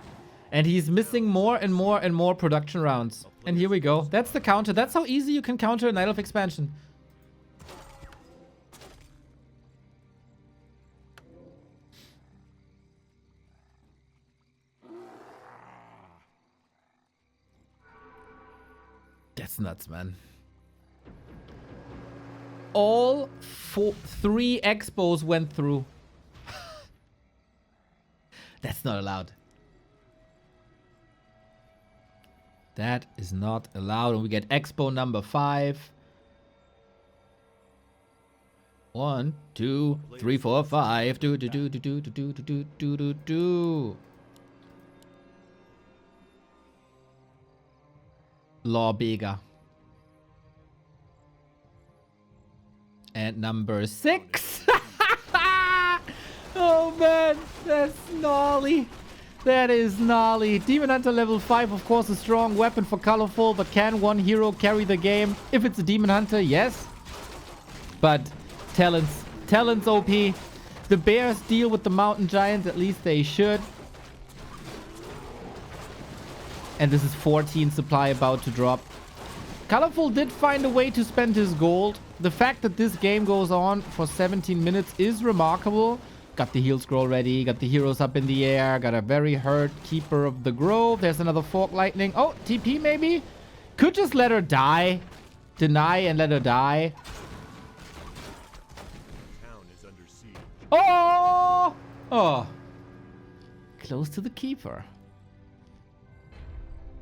And he's missing more and more and more production rounds. And here we go. That's the counter. That's how easy you can counter a Night Elf expansion. That's nuts, man. All 3 expos went through. That's not allowed. That is not allowed. And we get expo number 5. 1, 2, 3, 4, 5. Law Bega. And number 6. Oh man, that's gnarly. That is gnarly. Demon Hunter level 5, of course, a strong weapon for Colorful, but can one hero carry the game? If it's a Demon Hunter, yes. But talents OP. The bears deal with the mountain giants, at least they should. And this is 14 supply about to drop. Colorful did find a way to spend his gold. The fact that this game goes on for 17 minutes is remarkable. Got the heal scroll ready. Got the heroes up in the air. Got a very hurt Keeper of the Grove. There's another Fork Lightning. Oh, TP maybe? Could just let her die. Deny and let her die. Town is under siege. Oh! Oh. Close to the Keeper.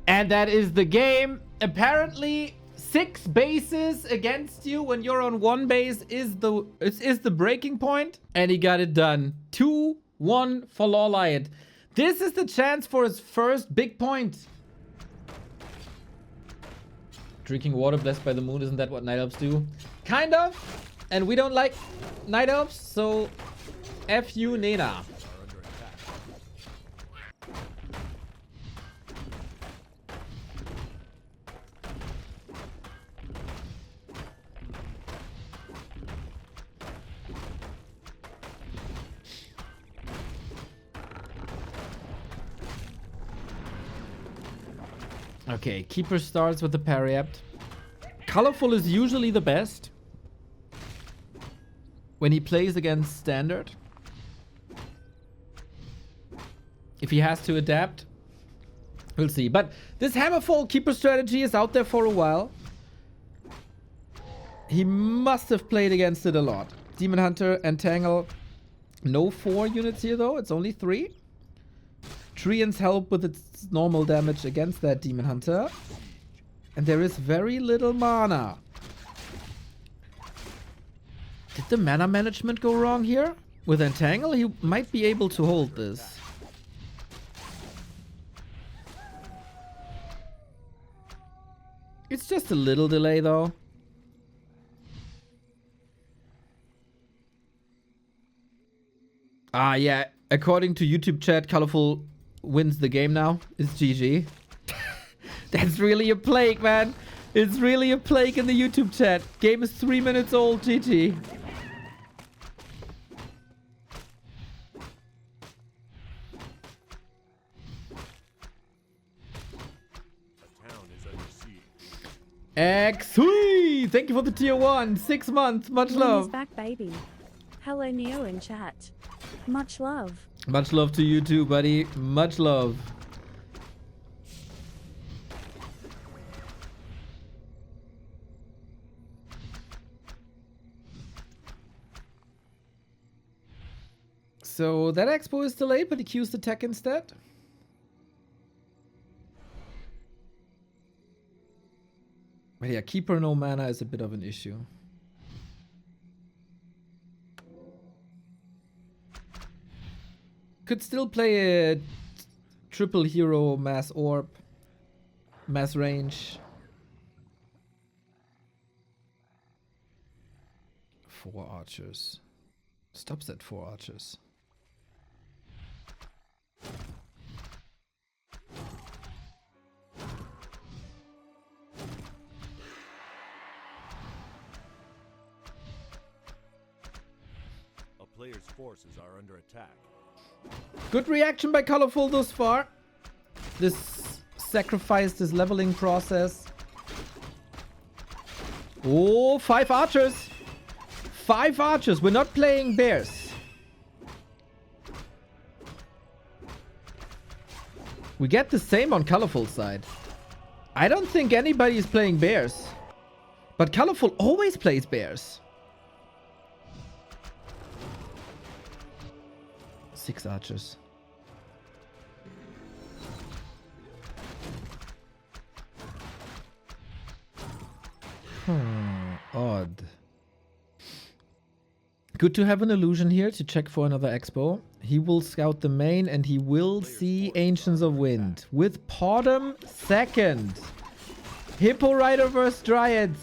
And that is the game. Apparently, 6 bases against you when you're on 1 base is the breaking point. And he got it done. 2-1 for LawLiet. This is the chance for his first big point. Drinking water blessed by the moon, isn't that what Night Elves do? Kind of. And we don't like Night Elves, so F you, Nena. Okay, Keeper starts with the Parryapt. Colorful is usually the best when he plays against Standard. If he has to adapt, we'll see. But this Hammerfall Keeper strategy is out there for a while. He must have played against it a lot. Demon Hunter, Entangle. No 4 units here though, it's only 3. Treants help with its normal damage against that Demon Hunter. And there is very little mana. Did the mana management go wrong here? With Entangle, he might be able to hold this. It's just a little delay though. Ah, yeah. According to YouTube chat, Colorful wins the game now. It's GG. That's really a plague, man. It's really a plague in the YouTube chat. Game is 3 minutes old. GG. X-Hui! Thank you for the tier 1. 6 months. Much Win love. is back, baby. Hello, Neo in chat. Much love. Much love to you too, buddy. Much love. So that expo is delayed, but he queues the tech instead. But yeah, keeper no mana is a bit of an issue. Could still play a triple hero, mass orb, mass range. 4 archers. Stops at 4 archers. A player's forces are under attack. Good reaction by Colorful thus far. This sacrifice, this leveling process. Oh, 5 archers. 5 archers. We're not playing bears. We get the same on Colorful side. I don't think anybody is playing bears. But Colorful always plays bears. 6 archers. Odd. Good to have an illusion here to check for another expo. He will scout the main and he will see Ancients of Wind. With Podem second. Hippo Rider versus Dryads.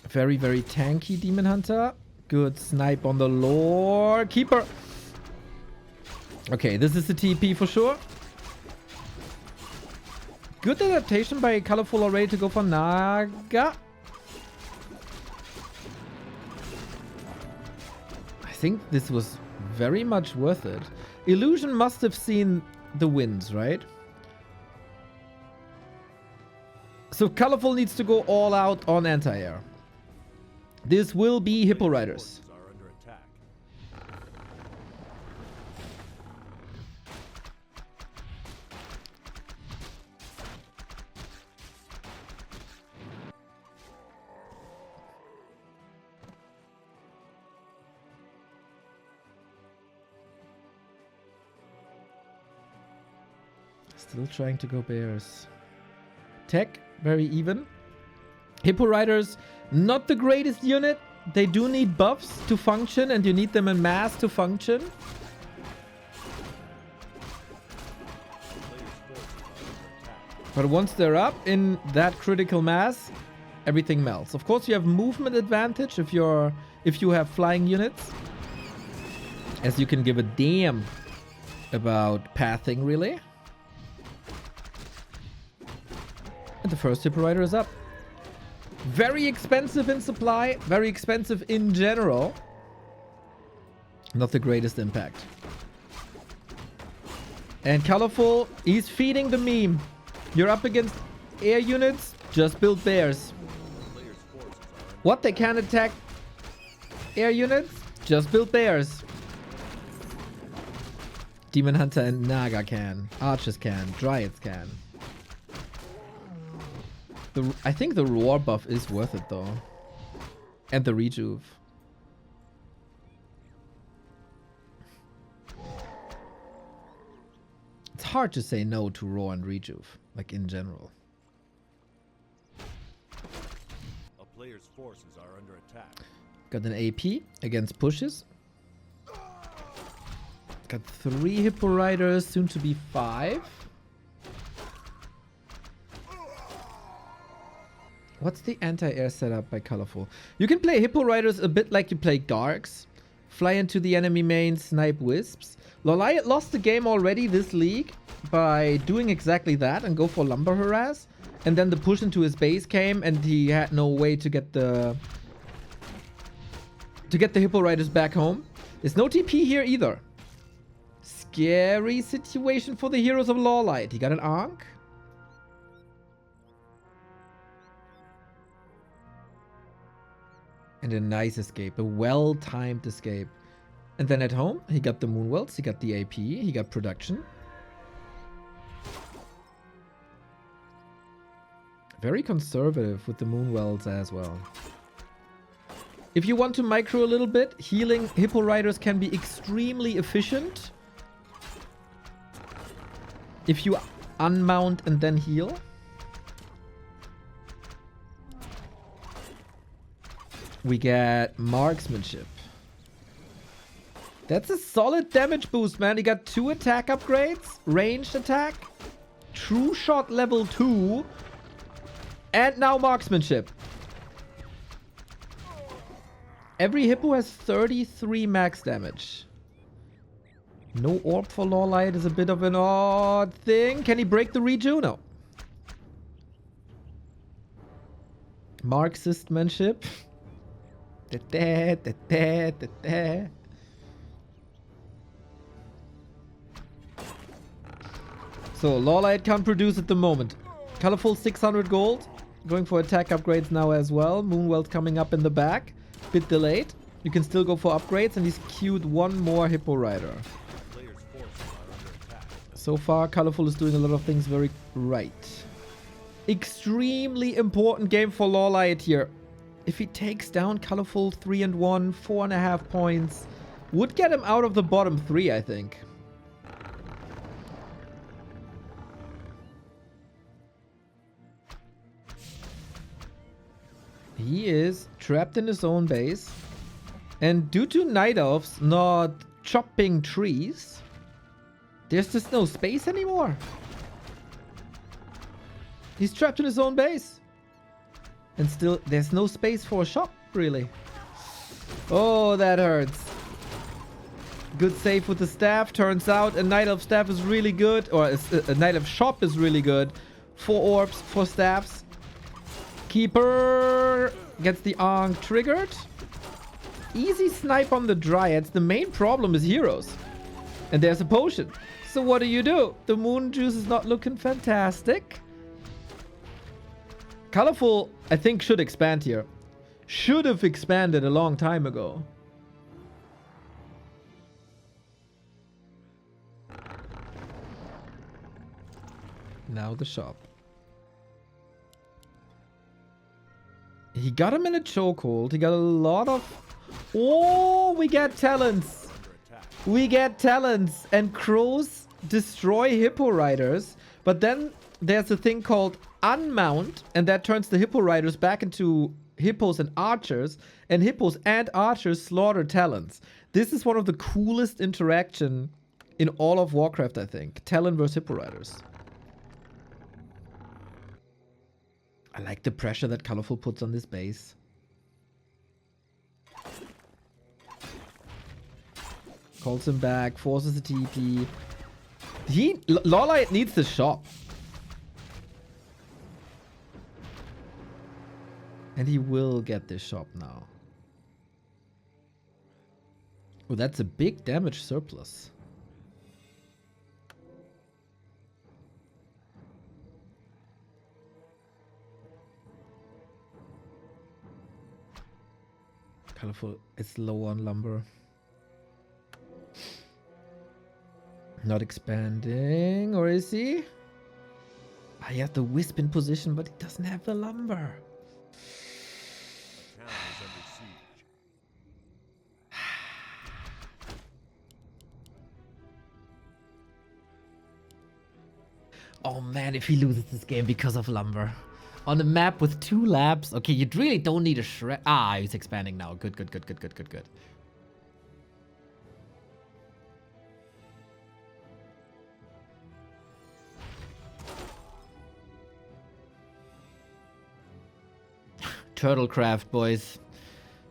Very, very tanky Demon Hunter. Good snipe on the lore. Keeper. Okay, this is the TP for sure. Good adaptation by Colorful already to go for Naga. I think this was very much worth it. Illusion must have seen the winds, right? So Colorful needs to go all out on anti-air. This will be Hippo Riders. Still trying to go bears. Tech, very even. Hippo Riders, not the greatest unit. They do need buffs to function, and you need them in mass to function. But once they're up in that critical mass, everything melts. Of course, you have movement advantage if you have flying units, as you can give a damn about pathing, really. And the first Hippo Rider is up. Very expensive in supply, very expensive in general. Not the greatest impact. And Colorful, he's feeding the meme. You're up against air units, just build bears. What, they can't attack air units? Just build bears. Demon Hunter and Naga can. Archers can. Dryads can. I think the roar buff is worth it though. And the rejuve. It's hard to say no to roar and rejuve, like in general. A player's forces are under attack. Got an AP against pushes. Got 3 Hippo Riders, soon to be 5. What's the anti-air setup by Colorful? You can play Hippo Riders a bit like you play Darks. Fly into the enemy main, snipe Wisps. LawLiet lost the game already this league by doing exactly that and go for Lumber Harass. And then the push into his base came and he had no way to get the Hippo Riders back home. There's no TP here either. Scary situation for the heroes of LawLiet. He got an Ankh. And a nice escape. A well-timed escape. And then at home, he got the Moonwelts. He got the AP. He got production. Very conservative with the Moonwelts as well. If you want to micro a little bit, healing Hippo Riders can be extremely efficient. If you unmount and then heal. We get marksmanship. That's a solid damage boost, man. He got 2 attack upgrades. Ranged attack. True shot level 2. And now marksmanship. Every Hippo has 33 max damage. No orb for LawLiet is a bit of an odd thing. Can he break the reju? No. Marksmanship. So LawLiet can't produce at the moment. Colorful 600 gold. Going for attack upgrades now as well. Moonwelt coming up in the back. Bit delayed. You can still go for upgrades and he's queued 1 more Hippo Rider. So far, Colorful is doing a lot of things very right. Extremely important game for LawLiet here. If he takes down Colorful 3-1, 4.5 points, would get him out of the bottom 3, I think. He is trapped in his own base. And due to Night Elves not chopping trees, there's just no space anymore. He's trapped in his own base. And still, there's no space for a shop, really. Oh, that hurts. Good save with the staff. Turns out a Night Elf staff is really good. Or a Night Elf shop is really good. 4 orbs, 4 staffs. Keeper gets the Ankh triggered. Easy snipe on the Dryads. The main problem is heroes. And there's a potion. So what do? The moon juice is not looking fantastic. Colorful, I think, should expand here. Should have expanded a long time ago. Now the shop. He got him in a chokehold. He got a lot of... Oh, we get talents. We get talents. And crows destroy Hippo Riders. But then there's a thing called unmount. And that turns the Hippo Riders back into hippos and archers. And hippos and archers slaughter talents. This is one of the coolest interaction in all of Warcraft, I think. Talon versus Hippo Riders. I like the pressure that Colorful puts on this base. Calls him back, forces a TP. LawLiet needs the shop. And he will get this shop now. Oh, that's a big damage surplus. Colorful is low on lumber. Not expanding, or is he? He has the wisp in position, but he doesn't have the lumber. Oh man, if he loses this game because of lumber. On a map with 2 labs. Okay, you really don't need a shred. Ah, he's expanding now. Good. Turtlecraft, boys.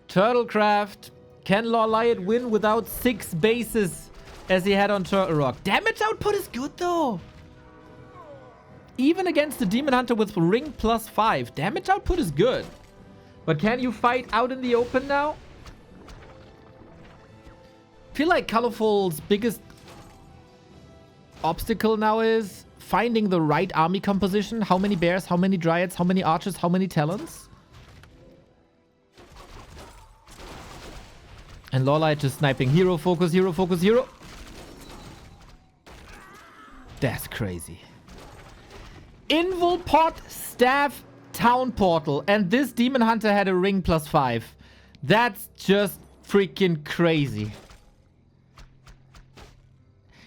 Turtlecraft. Can LawLiet win without 6 bases as he had on Turtle Rock? Damage output is good, though. Even against the Demon Hunter with ring +5, damage output is good. But can you fight out in the open now? I feel like Colorful's biggest obstacle now is finding the right army composition. How many bears, how many dryads, how many archers, how many talons? And LawLiet just sniping. Hero focus, hero focus, hero. That's crazy. Invul Pot Staff Town Portal. And this Demon Hunter had a ring +5. That's just freaking crazy.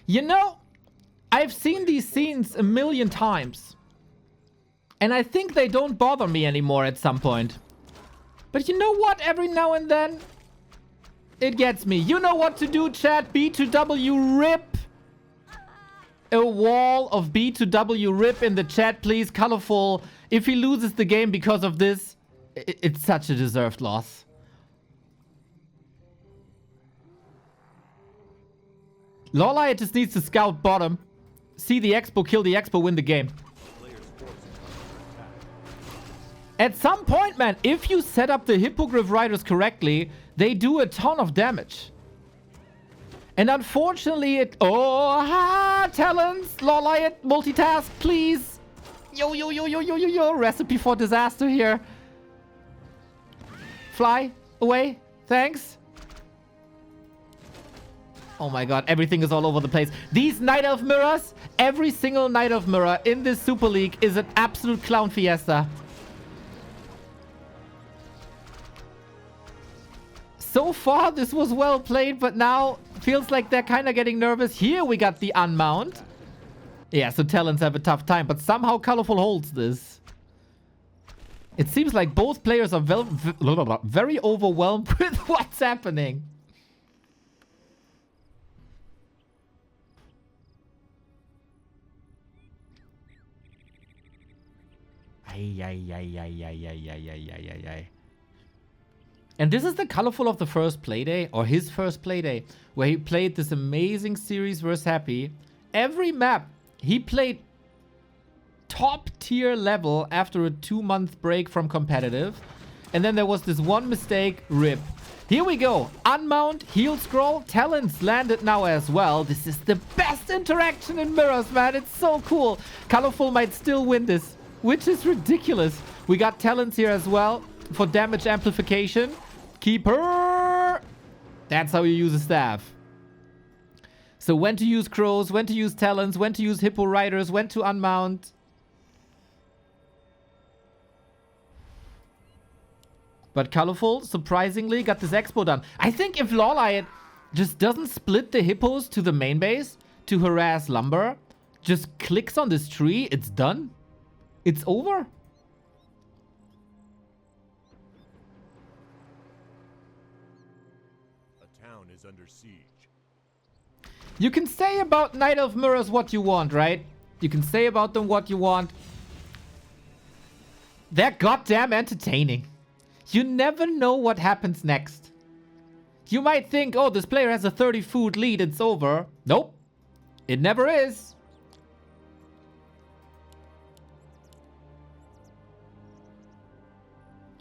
You know, I've seen these scenes a million times. And I think they don't bother me anymore at some point. But you know what? Every now and then, it gets me. You know what to do, chat. B2W rip. A wall of B2W rip in the chat, please. Colorful. If he loses the game because of this, it's such a deserved loss. LawLiet just needs to scout bottom. See the expo, kill the expo, win the game. At some point, man, if you set up the Hippogriff Riders correctly, they do a ton of damage. And unfortunately, it... Oh, talents! LawLiet, multitask, please! Yo, yo, yo, yo, yo, yo, yo. Recipe for disaster here. Fly away. Thanks. Oh my god, everything is all over the place. These Night Elf mirrors, every single Night Elf mirror in this Super League is an absolute clown fiesta. So far, this was well played, but now feels like they're kind of getting nervous. Here we got the unmount. Yeah, so Talons have a tough time, but somehow Colorful holds this. It seems like both players are very overwhelmed with what's happening. And this is the Colorful of the first playday, or his first playday, where he played this amazing series versus Happy. Every map, he played top tier level after a 2-month break from competitive. And then there was this one mistake, rip. Here we go. Unmount, heal scroll, talents landed now as well. This is the best interaction in mirrors, man. It's so cool. Colorful might still win this, which is ridiculous. We got talents here as well for damage amplification. Keep her. That's how you use a staff. So when to use crows, when to use talents, when to use hippo riders, when to unmount. But Colorful, surprisingly, got this expo done. I think if LawLiet just doesn't split the hippos to the main base to harass Lumber, just clicks on this tree, it's done. It's over. A town is under siege. You can say about Night Elf mirrors what you want, right? You can say about them what you want. They're goddamn entertaining. You never know what happens next. You might think, oh, this player has a 30-food lead, it's over. Nope. It never is.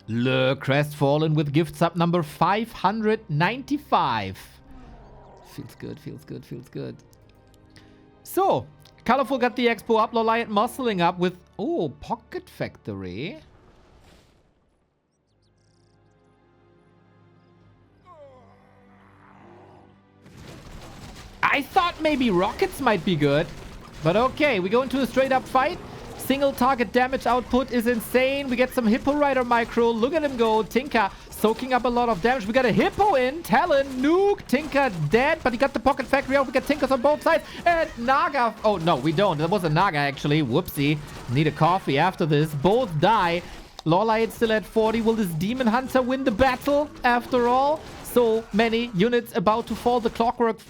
Le Crestfallen with gift sub number 595. Feels good, feels good, feels good. So, Colorful got the expo up. LawLiet muscling up with, oh, Pocket Factory. I thought maybe rockets might be good. But okay, we go into a straight up fight. Single target damage output is insane. We get some Hippo Rider micro. Look at him go. Tinker soaking up a lot of damage. We got a Hippo in. Talon, nuke. Tinker dead, but he got the Pocket Factory out. We got Tinkers on both sides. And Naga. Oh, no, we don't. That was a Naga, actually. Whoopsie. Need a coffee after this. Both die. LawLiet still at 40. Will this Demon Hunter win the battle after all? So many units about to fall. The Clockwork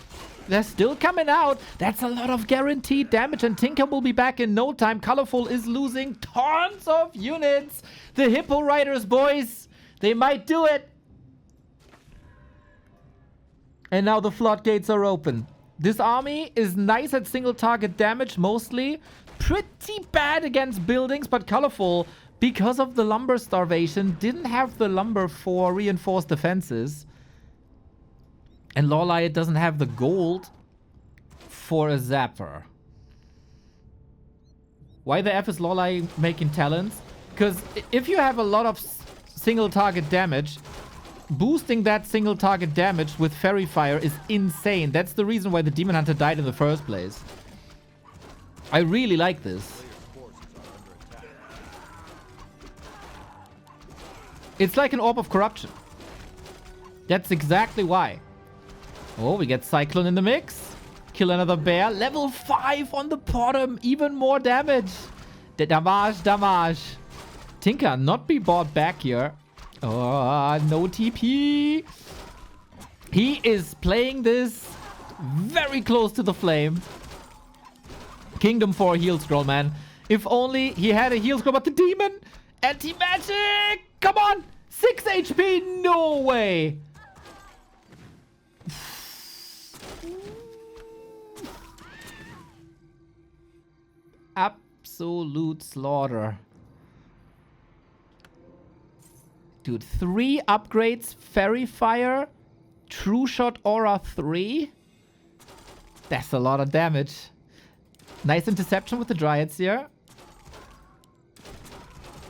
They're still coming out. That's a lot of guaranteed damage, and Tinker will be back in no time. Colorful is losing tons of units. The Hippo Riders, boys. They might do it. And now the floodgates are open. This army is nice at single target damage, mostly. Pretty bad against buildings, but Colorful, because of the lumber starvation, didn't have the lumber for reinforced defenses. And LawLiet doesn't have the gold for a zapper. Why the F is LawLiet making talents? Because if you have a lot of single target damage, boosting that single target damage with Fairy Fire is insane. That's the reason why the Demon Hunter died in the first place. I really like this. It's like an Orb of Corruption. That's exactly why. Oh, we get Cyclone in the mix. Kill another bear. Level 5 on the bottom. Even more damage. The damage. Tinker not be bought back here. Oh, no TP. He is playing this very close to the flame. Kingdom 4 heal scroll, man. If only he had a heal scroll, but the demon. Anti-magic. Come on. 6 HP. No way. Absolute slaughter. Dude, 3 upgrades. Fairy Fire. True Shot Aura 3. That's a lot of damage. Nice interception with the Dryads here.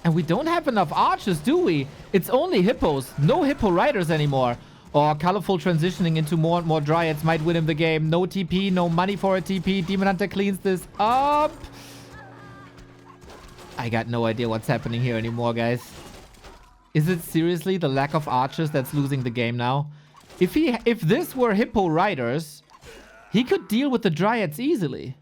And we don't have enough archers, do we? It's only hippos. No hippo riders anymore. Or Colorful transitioning into more and more Dryads might win him the game. No TP, no money for a TP. Demon Hunter cleans this up. I got no idea what's happening here anymore, guys. Is it seriously the lack of archers that's losing the game now? If this were hippo riders, he could deal with the Dryads easily.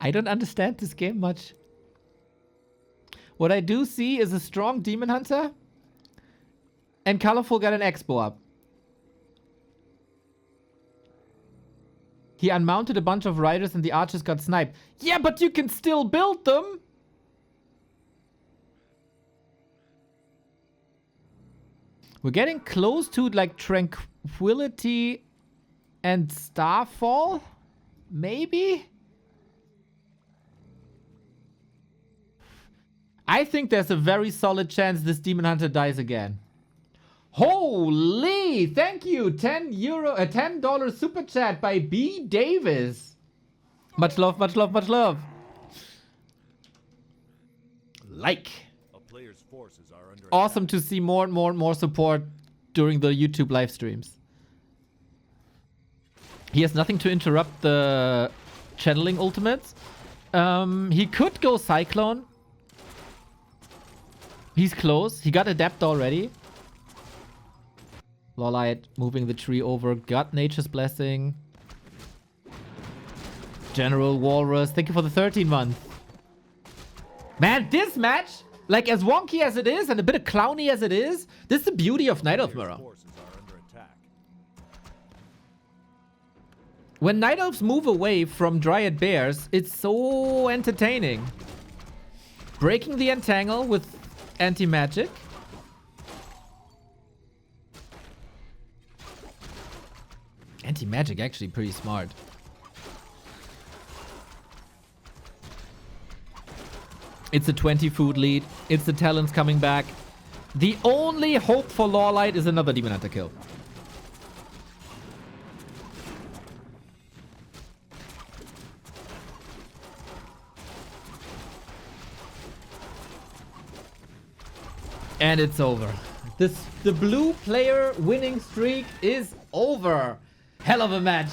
I don't understand this game much. What I do see is a strong Demon Hunter. And Colorful got an Expo up. He unmounted a bunch of riders and the archers got sniped. Yeah, but you can still build them. We're getting close to like Tranquility and Starfall. Maybe? I think there's a very solid chance this Demon Hunter dies again. Holy! Thank you! $10 super chat by B. Davis. Much love, much love, much love. Like. A player's forces are under Awesome to see more and more and more support during the YouTube live streams. He has nothing to interrupt the channeling ultimates. He could go Cyclone. He's close. He got Adept already. LawLiet moving the tree over. Got Nature's Blessing. General Walrus. Thank you for the 13 month. Man, this match, like as wonky as it is and a bit of clowny as it is, this is the beauty of Night Elf Mirror. forces are under attack. When Night Elves move away from Dryad Bears, it's so entertaining. Breaking the entangle with anti-magic. Anti-magic actually pretty smart. It's a 20 food lead. It's the talents coming back. The only hope for LawLiet is another Demon Hunter kill. And it's over. The blue player winning streak is over. Hell of a match.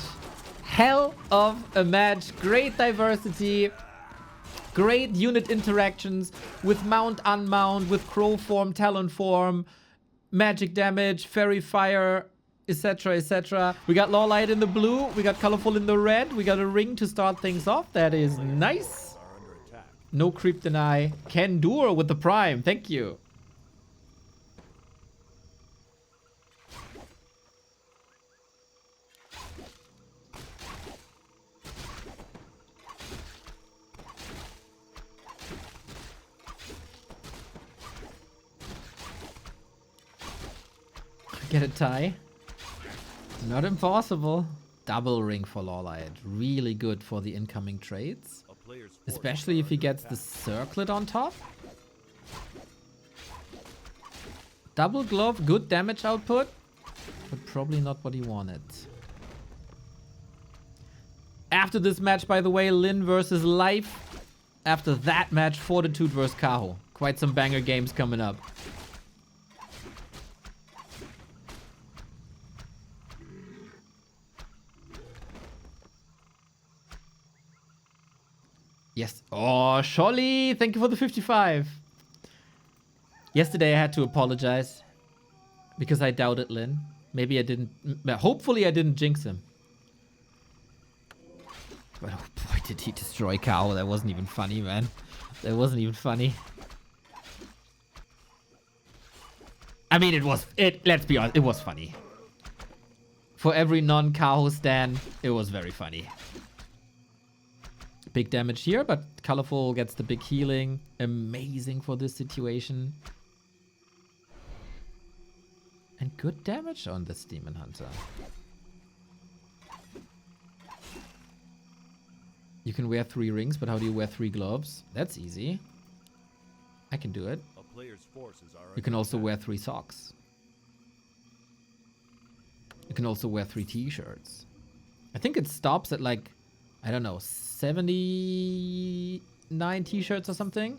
Hell of a match. Great diversity. Great unit interactions with mount, unmount, with crow form, talon form, magic damage, fairy fire. etc., etc. We got LawLiet in the blue. We got Colorful in the red. We got a ring to start things off. That is nice. Are under attack. No creep deny. Can Dur with the prime. Thank you. Get a tie. Not impossible. Double ring for LawLiet. Really good for the incoming trades. A player's forces Especially are if he under gets the attack. circlet on top. Double glove, good damage output. But probably not what he wanted. After this match, by the way, Lin versus Life. After that match, Fortitude versus Kaho. Quite some banger games coming up. Yes. Oh, Scholly, thank you for the 55. Yesterday I had to apologize because I doubted Lin. Maybe I didn't. Hopefully I didn't jinx him. But oh boy, did he destroy Cow. That wasn't even funny, man. That wasn't even funny. I mean, it was. Let's be honest, it was funny. For every non-Kaho stan, it was very funny. Big damage here, but Colorful gets the big healing. Amazing for this situation. And good damage on this Demon Hunter. You can wear 3 rings, but how do you wear 3 gloves? That's easy. I can do it. A player's forces are You can under also attack. wear 3 socks. You can also wear 3 t-shirts. I think it stops at like, I don't know, 79 t-shirts or something.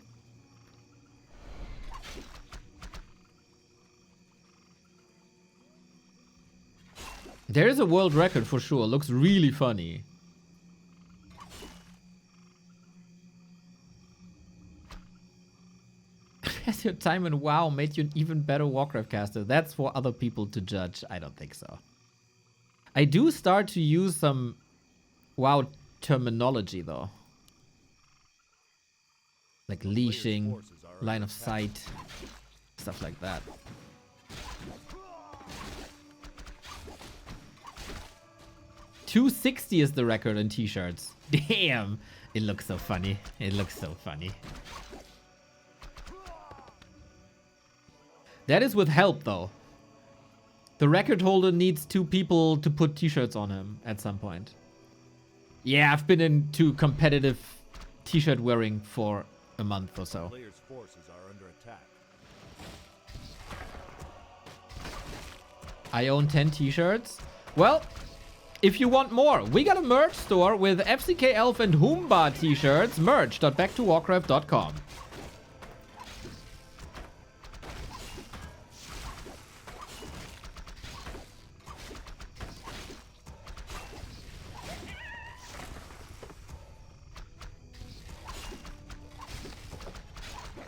There is a world record for sure. Looks really funny. Has your time in WoW made you an even better Warcraft caster? That's for other people to judge. I don't think so. I do start to use some WoW terminology though. Like leashing, line of sight, stuff like that. $260 is the record in t-shirts. Damn! It looks so funny. It looks so funny. That is with help though. The record holder needs 2 people to put t-shirts on him at some point. Yeah, I've been into competitive t-shirt wearing for a month or so. Player's forces are under attack. I own 10 t-shirts. Well, if you want more, we got a merch store with FCK Elf and Humba t-shirts. Merch.backtowarcraft.com.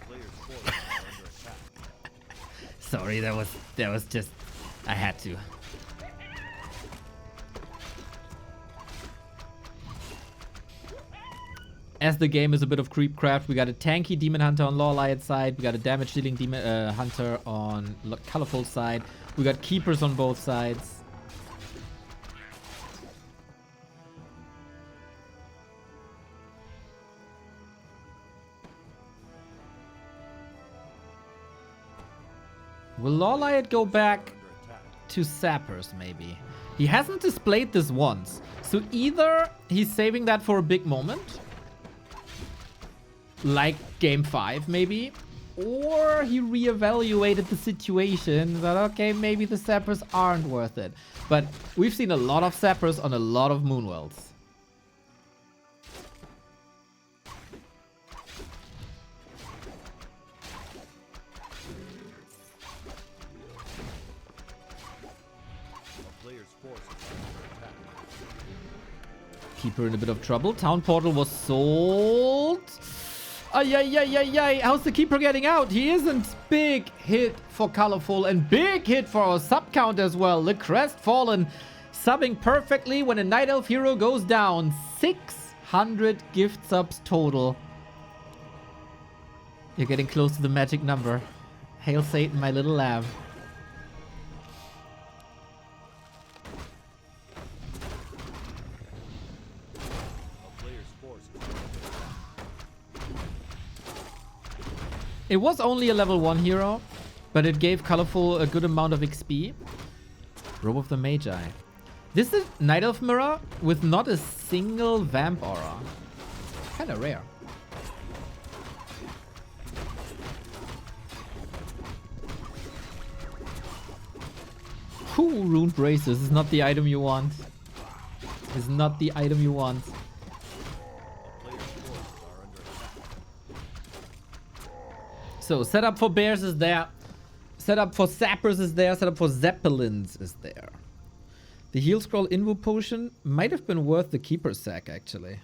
Player's forces are under attack. Sorry, that was just, I had to. As the game is a bit of creepcraft, we got a tanky Demon Hunter on LawLiet side. We got a damage dealing Demon Hunter on Colorful side. We got keepers on both sides. Will LawLiet go back Under attack. to Sappers, maybe? He hasn't displayed this once. So either he's saving that for a big moment, like game 5 maybe, or he reevaluated the situation that, okay, maybe the Sappers aren't worth it. But we've seen a lot of Sappers on a lot of Moonwells. A player's forces are under attack. Keeper in a bit of trouble. Town Portal was sold Ay, ay, ay, ay, ay. How's the keeper getting out? He isn't. Big hit for Colorful and big hit for our sub count as well. The Crestfallen subbing perfectly when a Night Elf hero goes down. 600 gift subs total. You're getting close to the magic number. Hail Satan, my little lamb. It was only a level 1 hero, but it gave Colorful a good amount of XP. Robe of the Magi. This is Night Elf Mirror with not a single Vamp Aura. Kinda rare. Ooh, Rune Braces is not the item you want. Is not the item you want. So, setup for bears is there. Setup for sappers is there. Setup for zeppelins is there. The heal scroll invo potion might have been worth the keeper sack, actually.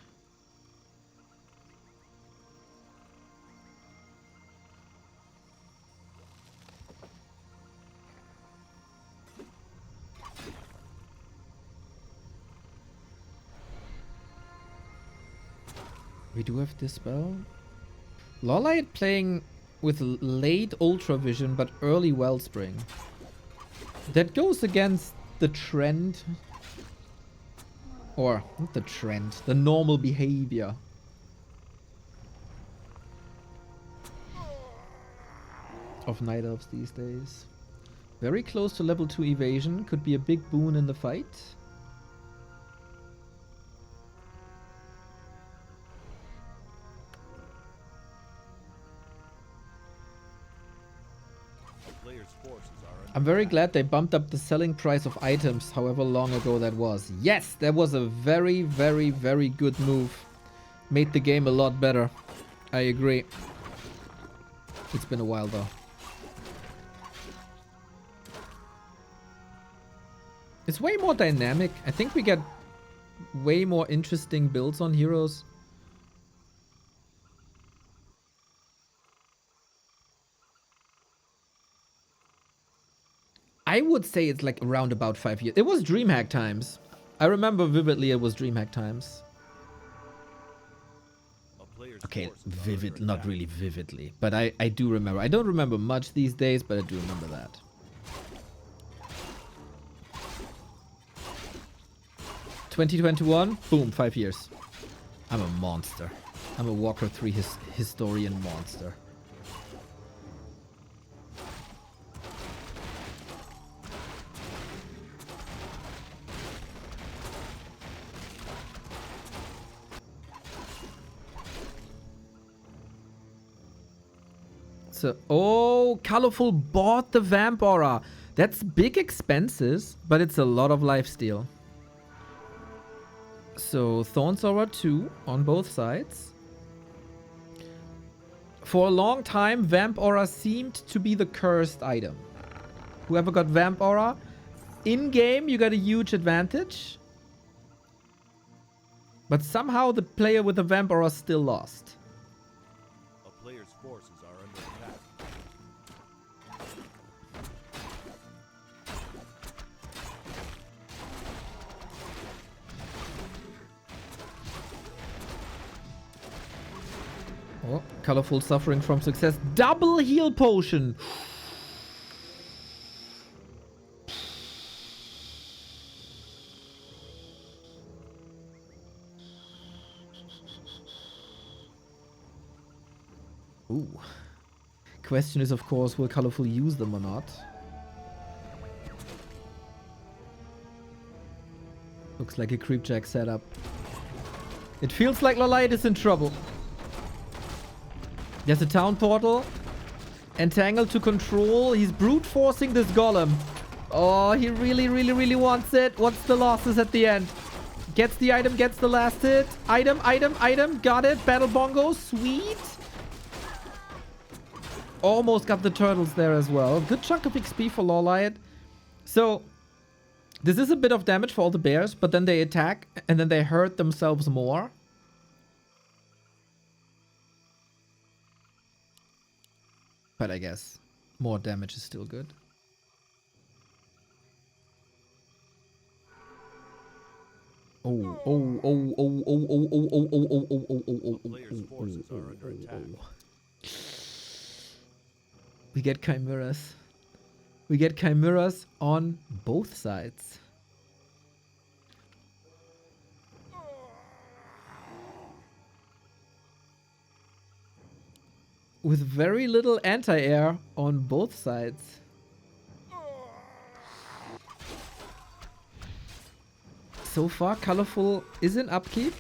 We do have Dispel. LawLiet playing with late Ultra Vision but early Wellspring. That goes against the trend. Or, not the trend, the normal behavior. Of Night Elves these days. Very close to level 2 evasion. Could be a big boon in the fight. I'm very glad they bumped up the selling price of items, however long ago that was. Yes, that was a very, very, very good move. Made the game a lot better. I agree. It's been a while though. It's way more dynamic. I think we get way more interesting builds on heroes. I would say it's like around about 5 years. It was DreamHack times. I remember vividly it was DreamHack times. Okay, vivid, not really vividly, but I do remember. I don't remember much these days, but I do remember that. (2021) boom, 5 years. I'm a monster. I'm a Warcraft 3 historian monster. So, oh, Colorful bought the Vamp Aura. That's big expenses, but it's a lot of lifesteal. So, Thorns Aura 2 on both sides. For a long time, Vamp Aura seemed to be the cursed item. Whoever got Vamp Aura, in-game you got a huge advantage. But somehow the player with the Vamp Aura still lost. A player's forces are under attack. Oh, Colorful suffering from success. Double heal potion. Ooh. Question is, of course, will Colorful use them or not? Looks like a creepjack setup. It feels like LawLiet is in trouble. There's a town portal. Entangled to control. He's brute forcing this golem. Oh, he really, really, really wants it. What's the losses at the end? Gets the item, gets the last hit. Item, item, item. Got it. Battle bongo. Sweet. Almost got the turtles there as well. Good chunk of XP for LawLiet. So, this is a bit of damage for all the bears, but then they attack and then they hurt themselves more. But I guess more damage is still good. Oh, oh, oh, oh, oh, oh, oh, oh, oh, oh, oh, oh, oh, oh, Players' forces are under attack. We get chimeras. We get chimeras on both sides. With very little anti-air on both sides. So far, Colorful is in upkeep.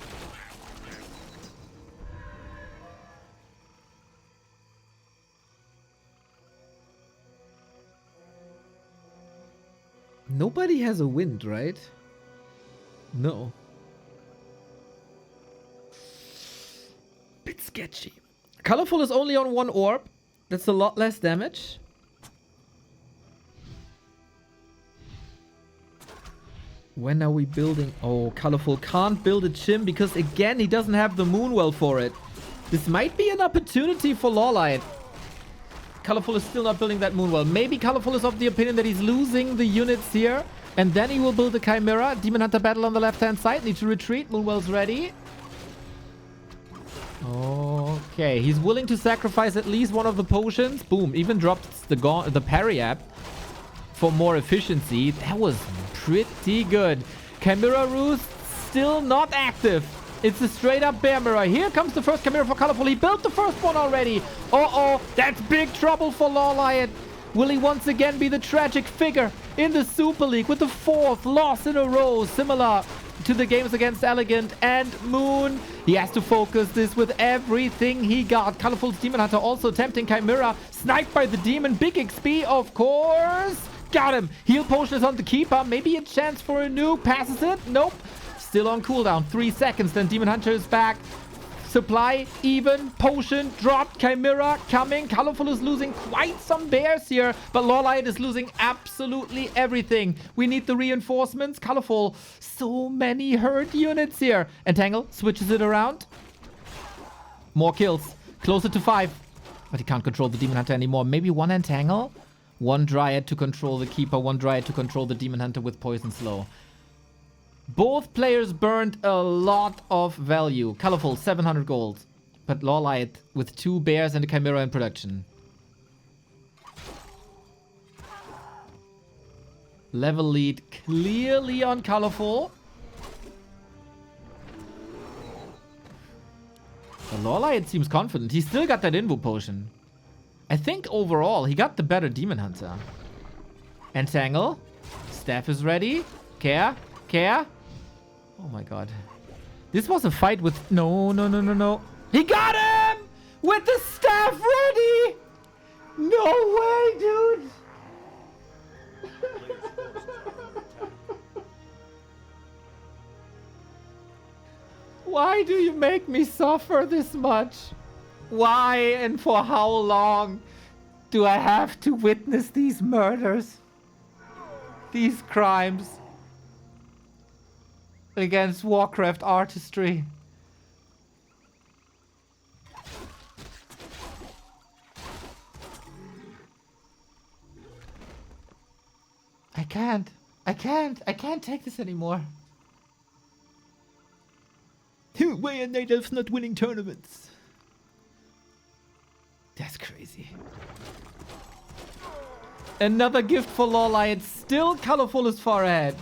Nobody has a wind, right? No. Bit sketchy. Colorful is only on 1 orb. That's a lot less damage. When are we building? Oh, Colorful can't build a Chim because, again, he doesn't have the Moonwell for it. This might be an opportunity for LawLiet. Colorful is still not building that Moonwell. Maybe Colorful is of the opinion that he's losing the units here. And then he will build a Chimera. Demon Hunter battle on the left-hand side. Need to retreat. Moonwell's ready. Okay, he's willing to sacrifice at least one of the potions. Boom, even dropped the parry app for more efficiency. That was pretty good. Chimera Roost still not active. It's a straight up bear mirror. Here comes the first Chimera for Colorful. He built the first one already. Uh-oh, that's big trouble for LawLiet. Will he once again be the tragic figure in the Super League with the 4th loss in a row, similar to the games against Elegant and Moon? He has to focus this with everything he got. Colorful's Demon Hunter also attempting Chimera. Sniped by the Demon. Big XP, of course. Got him. Heal potion is on the Keeper. Maybe a chance for a nuke. Passes it. Nope. Still on cooldown. 3 seconds. Then Demon Hunter is back. Supply even. Potion dropped. Chimera coming. Colorful is losing quite some bears here. But LawLiet is losing absolutely everything. We need the reinforcements. Colorful. So many hurt units here. Entangle switches it around. More kills. Closer to 5. But he can't control the Demon Hunter anymore. Maybe 1 Entangle? 1 Dryad to control the Keeper. 1 Dryad to control the Demon Hunter with Poison Slow. Both players burned a lot of value. Colorful, 700 gold. But LawLiet with 2 bears and a Chimera in production. Level lead clearly on Colorful. But LawLiet seems confident. He still got that Invo potion. I think overall he got the better Demon Hunter. Entangle. Staff is ready. Care. Care. Oh my god. This was a fight with... No, no, no, no, no. He got him! With the staff ready! No way, dude! Why do you make me suffer this much? Why and for how long do I have to witness these murders? These crimes against Warcraft artistry. I can't take this anymore. Why are Night Elves not winning tournaments? That's crazy. Another gift for LawLiet. Still Colorful is far ahead.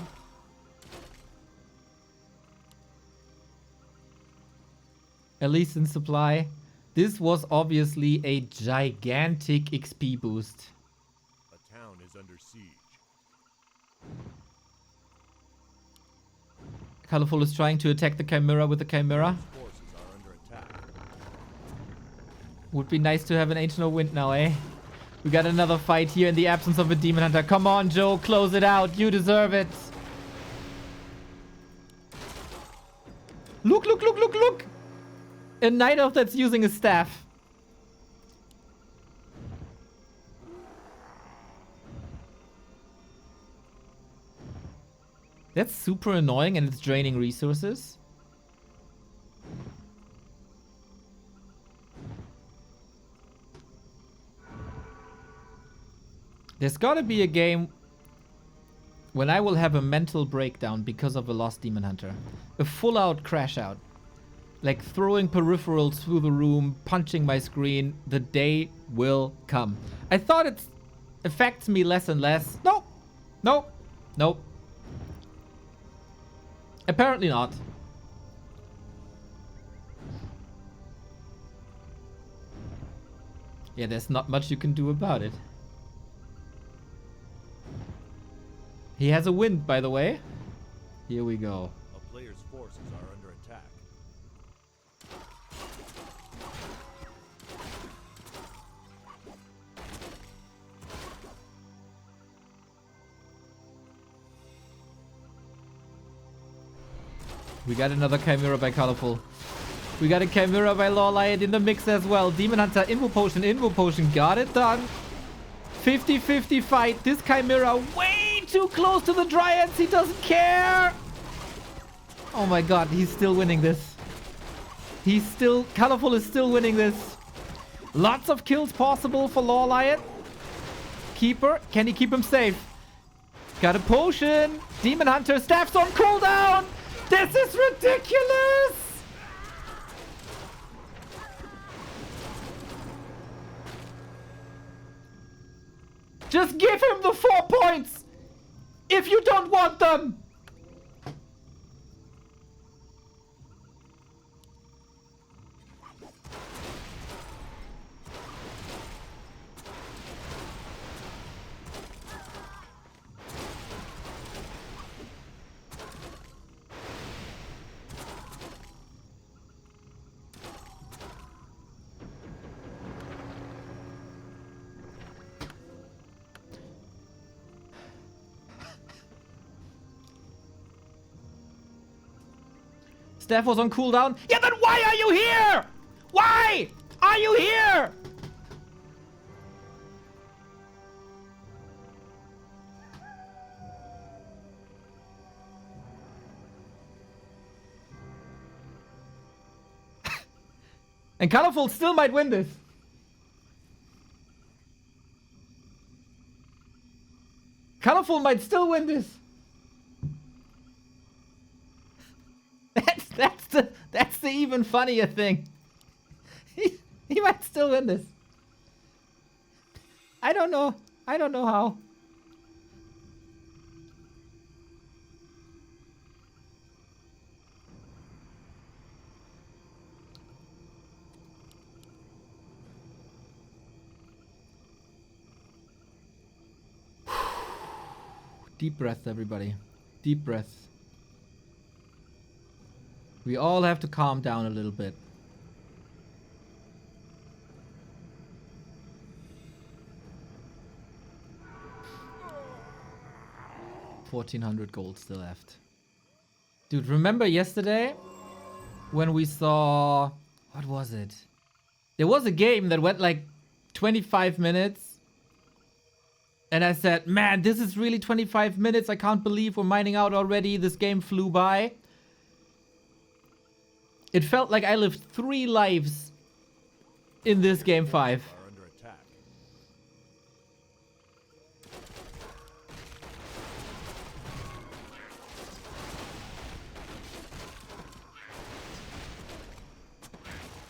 At least in supply. This was obviously a gigantic XP boost. A town is under siege. Colorful is trying to attack the Chimera with the Chimera. Forces are under attack. Would be nice to have an Ancient of Wind now, eh? We got another fight here in the absence of a Demon Hunter. Come on, Joe. Close it out. You deserve it. Look, look, look, look, look. A Night Elf that's using a staff. That's super annoying and it's draining resources. There's gotta be a game when I will have a mental breakdown because of a lost Demon Hunter. A full-out crash out. Like throwing peripherals through the room, punching my screen. The day will come. I thought it affects me less and less. Nope. Nope. Nope. Apparently not. Yeah, there's not much you can do about it. He has a wind, by the way. Here we go. A player's forces are under attack. We got another Chimera by Colorful. We got a Chimera by LawLiet in the mix as well. Demon Hunter, Invo Potion. Got it done. 50-50 fight. This Chimera way too close to the Dryads. He doesn't care. Oh my god, he's still winning this. Colorful is still winning this. Lots of kills possible for LawLiet. Keeper, can he keep him safe? Got a potion. Demon Hunter, staff's on cooldown. This is ridiculous. Just give him the 4 points if you don't want them. Steph was on cooldown. Yeah, then why are you here? Why are you here? And Colorful still might win this. Colorful might still win this. That's the even funnier thing. He might still win this. I don't know how. Deep breaths, everybody. Deep breaths. We all have to calm down a little bit. $1,400 gold still left. Dude, remember yesterday when we saw... What was it? There was a game that went like 25 minutes. And I said, man, this is really 25 minutes. I can't believe we're mining out already. This game flew by. It felt like I lived 3 lives in this game 5. Are under attack.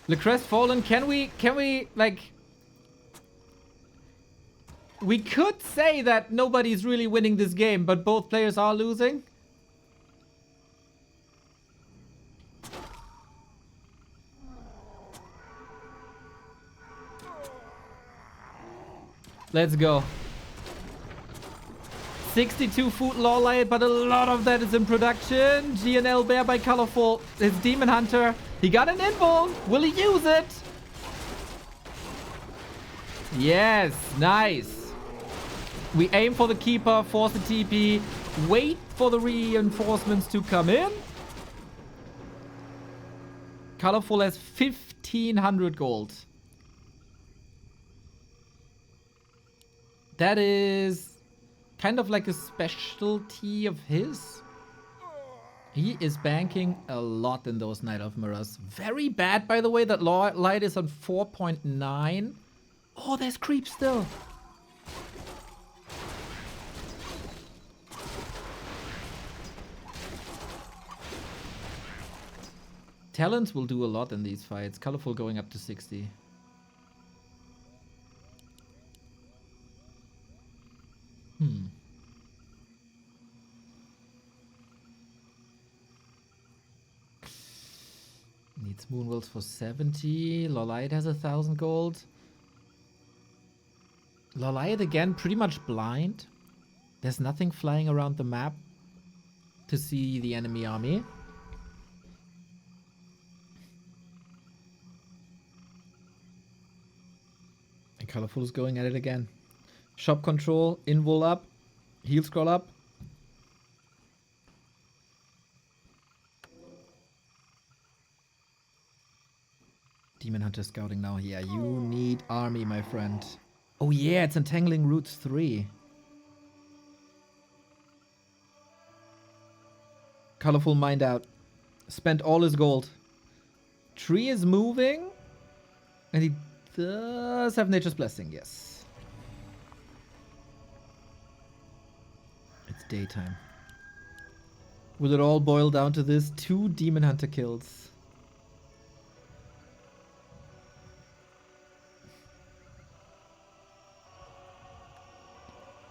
Le Crestfallen, can we like... We could say that nobody's really winning this game, but both players are losing. Let's go. 62 food LawLiet, but a lot of that is in production. GNL Bear by Colorful. It's Demon Hunter. He got an invul. Will he use it? Yes, nice. We aim for the keeper, force the TP, wait for the reinforcements to come in. Colorful has 1,500 gold. That is kind of like a specialty of his. He is banking a lot in those Night of Mirrors. Very bad, by the way, that LawLiet is on 4.9. Oh, there's creep still. Talents will do a lot in these fights. Colorful going up to 60. Needs Moonwells for 70. LawLiet has 1,000 gold. LawLiet again, pretty much blind. There's nothing flying around the map to see the enemy army. And Colorful is going at it again. Shop control, invul up, heal scroll up. Demon Hunter scouting now here. You need army, my friend. Oh yeah, it's Entangling Roots 3. Colorful mined out. Spent all his gold. Tree is moving. And he does have Nature's Blessing, yes. It's daytime. Will it all boil down to this? 2 Demon Hunter kills.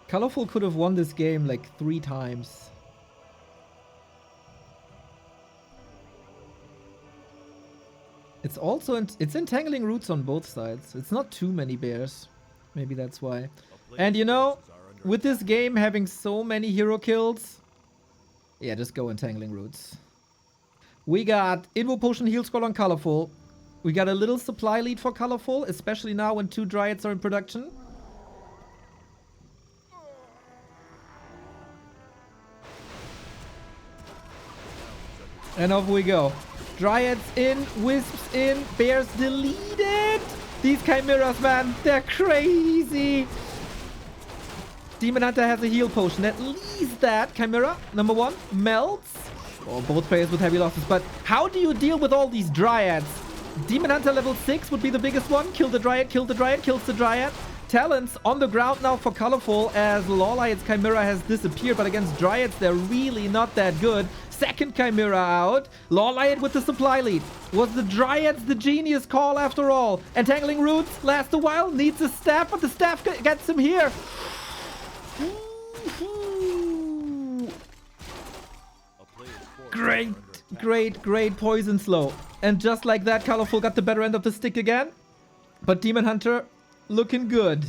Colorful could have won this game like 3 times. It's also it's entangling roots on both sides. It's not too many bears. Maybe that's why. And you know, with this game having so many hero kills, yeah, just go entangling roots. We got Invo Potion heal scroll on Colorful. We got a little supply lead for Colorful, especially now when 2 Dryads are in production. And off we go. Dryads in, Wisps in, Bears deleted. These Chimeras, man, they're crazy. Demon Hunter has a heal potion. At least that Chimera, number 1, melts. Oh, both players with heavy losses. But how do you deal with all these Dryads? Demon Hunter level 6 would be the biggest one. Kill the Dryad, kill the Dryad, kills the Dryad. Talents on the ground now for Colorful as LawLiet's Chimera has disappeared. But against Dryads, they're really not that good. Second Chimera out. LawLiet with the supply lead. Was the Dryads the genius call after all? Entangling Roots lasts a while. Needs a staff, but the staff gets him here. Great poison slow. And just like that, Colorful got the better end of the stick again. But Demon Hunter looking good.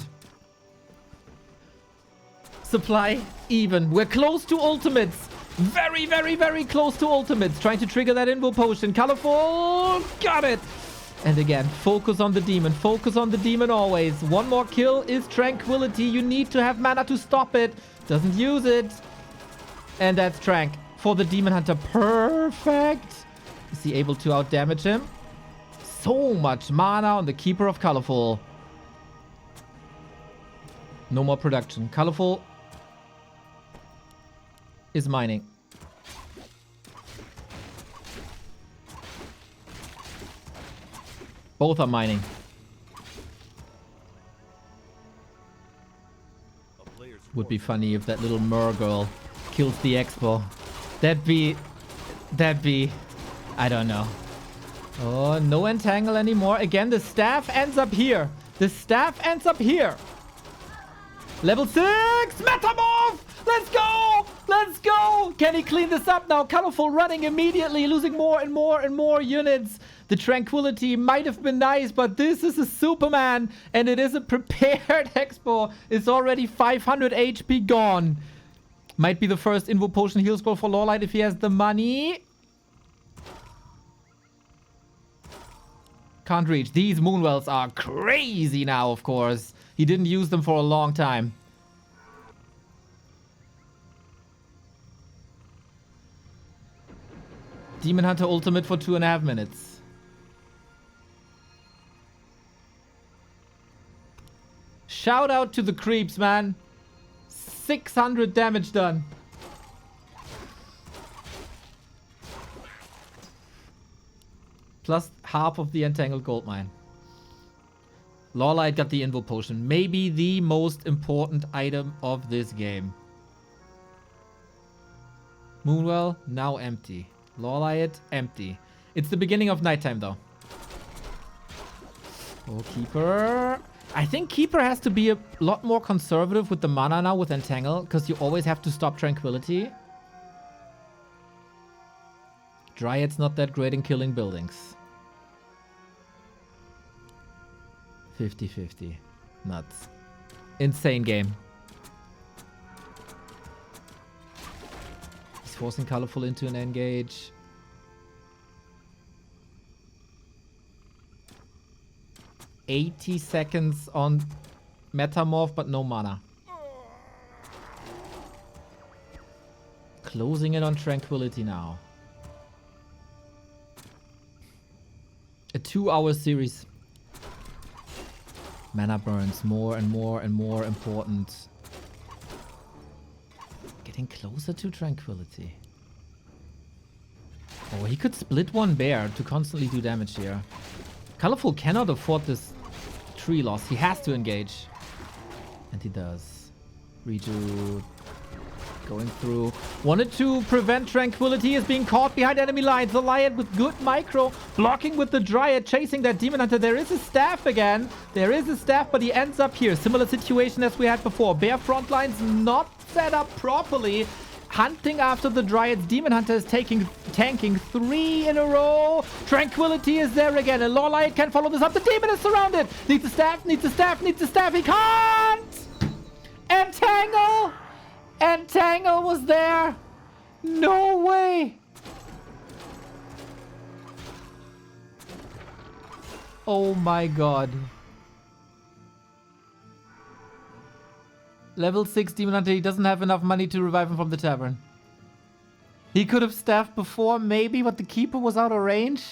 Supply even. We're close to ultimates. Very, very, very close to ultimates. Trying to trigger that Invo Potion. Colorful got it. And again, focus on the demon. Focus on the demon always. One more kill is Tranquility. You need to have mana to stop it. Doesn't use it. And that's Trank for the Demon Hunter. Perfect. Is he able to outdamage him? So much mana on the Keeper of Colorful. No more production. Colorful is mining. Both are mining. Would be funny if that little mer girl kills the expo. That'd be, I don't know. Oh, no entangle anymore. Again, the staff ends up here. The staff ends up here. Level 6! Metamorph! Let's go! Let's go! Can he clean this up now? Colorful running immediately, losing more and more and more units. The Tranquility might have been nice, but this is a Superman, and it is a prepared expo. It's already 500 HP gone. Might be the first Invo Potion heal scroll for LawLiet if he has the money. Can't reach. These Moonwells are crazy now, of course. He didn't use them for a long time. Demon Hunter ultimate for 2.5 minutes. Shout out to the creeps, man. 600 damage done. Plus half of the entangled gold mine. LawLiet got the Invo Potion. Maybe the most important item of this game. Moonwell, now empty. LawLiet, empty. It's the beginning of nighttime, though. Oh, Keeper. I think Keeper has to be a lot more conservative with the mana now with Entangle, because you always have to stop Tranquility. Dryad's not that great in killing buildings. 50-50. Nuts. Insane game. He's forcing Colorful into an engage. $80 seconds on Metamorph, but no mana. Closing in on Tranquility now. A 2-hour series. Mana burns more and more and more important. Getting closer to Tranquility. Oh, he could split one bear to constantly do damage here. Colorful cannot afford this tree loss. He has to engage. And he does. Reju going through. Wanted to prevent Tranquility. Is being caught behind enemy lines. LawLiet with good micro. Blocking with the Dryad. Chasing that Demon Hunter. There is a staff again. There is a staff, but he ends up here. Similar situation as we had before. Bear front lines not set up properly. Hunting after the Dryad's Demon Hunter is tanking 3 in a row. Tranquility is there again. And LawLiet can follow this up. The Demon is surrounded. Needs the staff, needs the staff, needs the staff. He can't! Entangle! Entangle was there. No way. Oh my god. Level 6 Demon Hunter, he doesn't have enough money to revive him from the tavern. He could have staffed before, maybe, but the Keeper was out of range.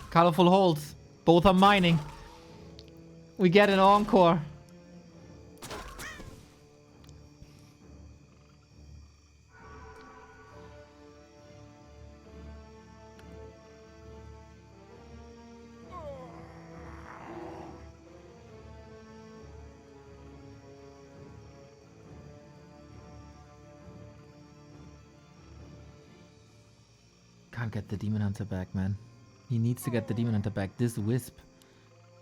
Colorful holds. Both are mining. We get an encore. Can't get the Demon Hunter back, man. He needs to get the Demon Hunter back. This Wisp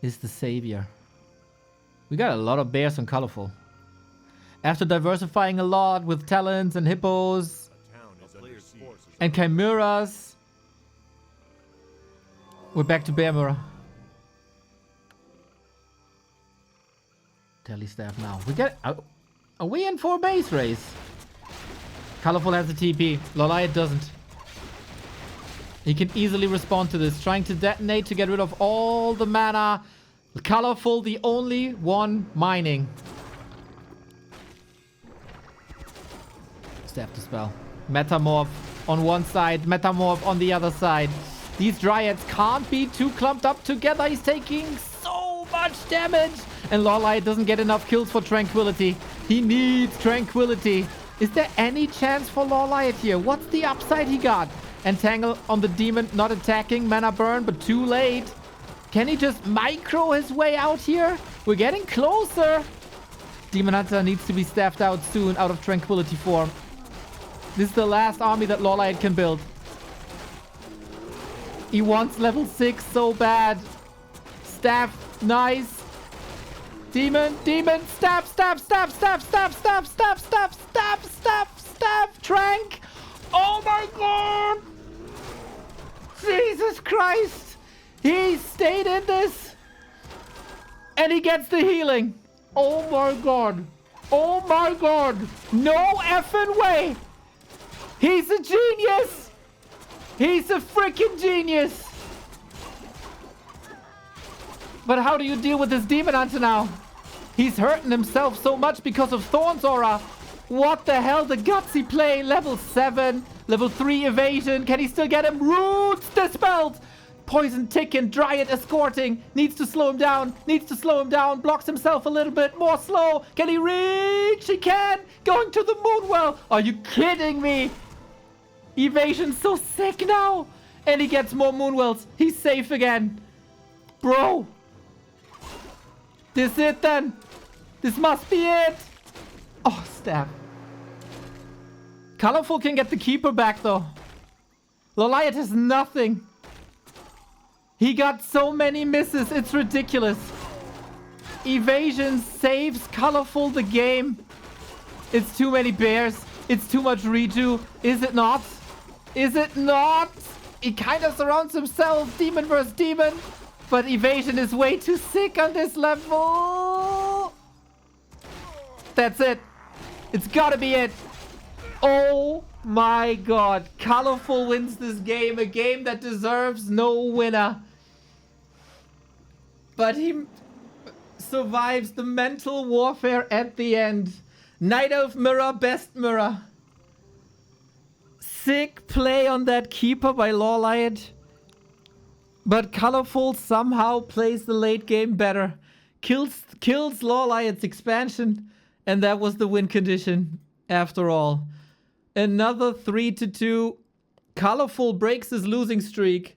is the savior. We got a lot of bears on Colorful. After diversifying a lot with talons and hippos and chimeras, we're back to Bear Mirror. Tele staff now. We get. Are we in for a base race? Colorful has a TP. LawLiet doesn't. He can easily respond to this. Trying to detonate to get rid of all the mana. Colorful, the only one mining. Staff to spell. Metamorph on one side. Metamorph on the other side. These Dryads can't be too clumped up together. He's taking so much damage. And LawLiet doesn't get enough kills for Tranquility. He needs Tranquility. Is there any chance for LawLiet here? What's the upside he got? Entangle on the Demon, not attacking. Mana burn, but too late. Can he just micro his way out here? We're getting closer. Demon Hunter needs to be staffed out soon out of Tranquility form. This is the last army that LawLiet can build. He wants level 6 so bad. Staff, nice. Demon, staff, Trank. Oh my god. Jesus Christ. He stayed in this. And he gets the healing. Oh my god. Oh my god. No effing way. He's a genius. He's a freaking genius. But how do you deal with this Demon Hunter now? He's hurting himself so much because of Thorn's aura. What the hell? The gutsy play. Level 7. Level 3 evasion. Can he still get him? Roots dispelled. Poison ticking. Dryad escorting. Needs to slow him down. Needs to slow him down. Blocks himself a little bit. More slow. Can he reach? He can. Going to the Moonwell. Are you kidding me? Evasion's so sick now. And he gets more Moonwells. He's safe again. Bro. This it then. This must be it. Oh, stab. Colorful can get the keeper back, though. LawLiet has nothing. He got so many misses. It's ridiculous. Evasion saves Colorful the game. It's too many bears. It's too much redo. Is it not? Is it not? He kind of surrounds himself. Demon versus demon. But Evasion is way too sick on this level. That's it. It's gotta be it. Oh my god. Colorful wins this game. A game that deserves no winner. But he survives the mental warfare at the end. Knight of Mirror, best mirror. Sick play on that keeper by LawLiet. But Colorful somehow plays the late game better. Kills LawLiet's expansion. And that was the win condition after all. Another 3-2. Colorful breaks his losing streak.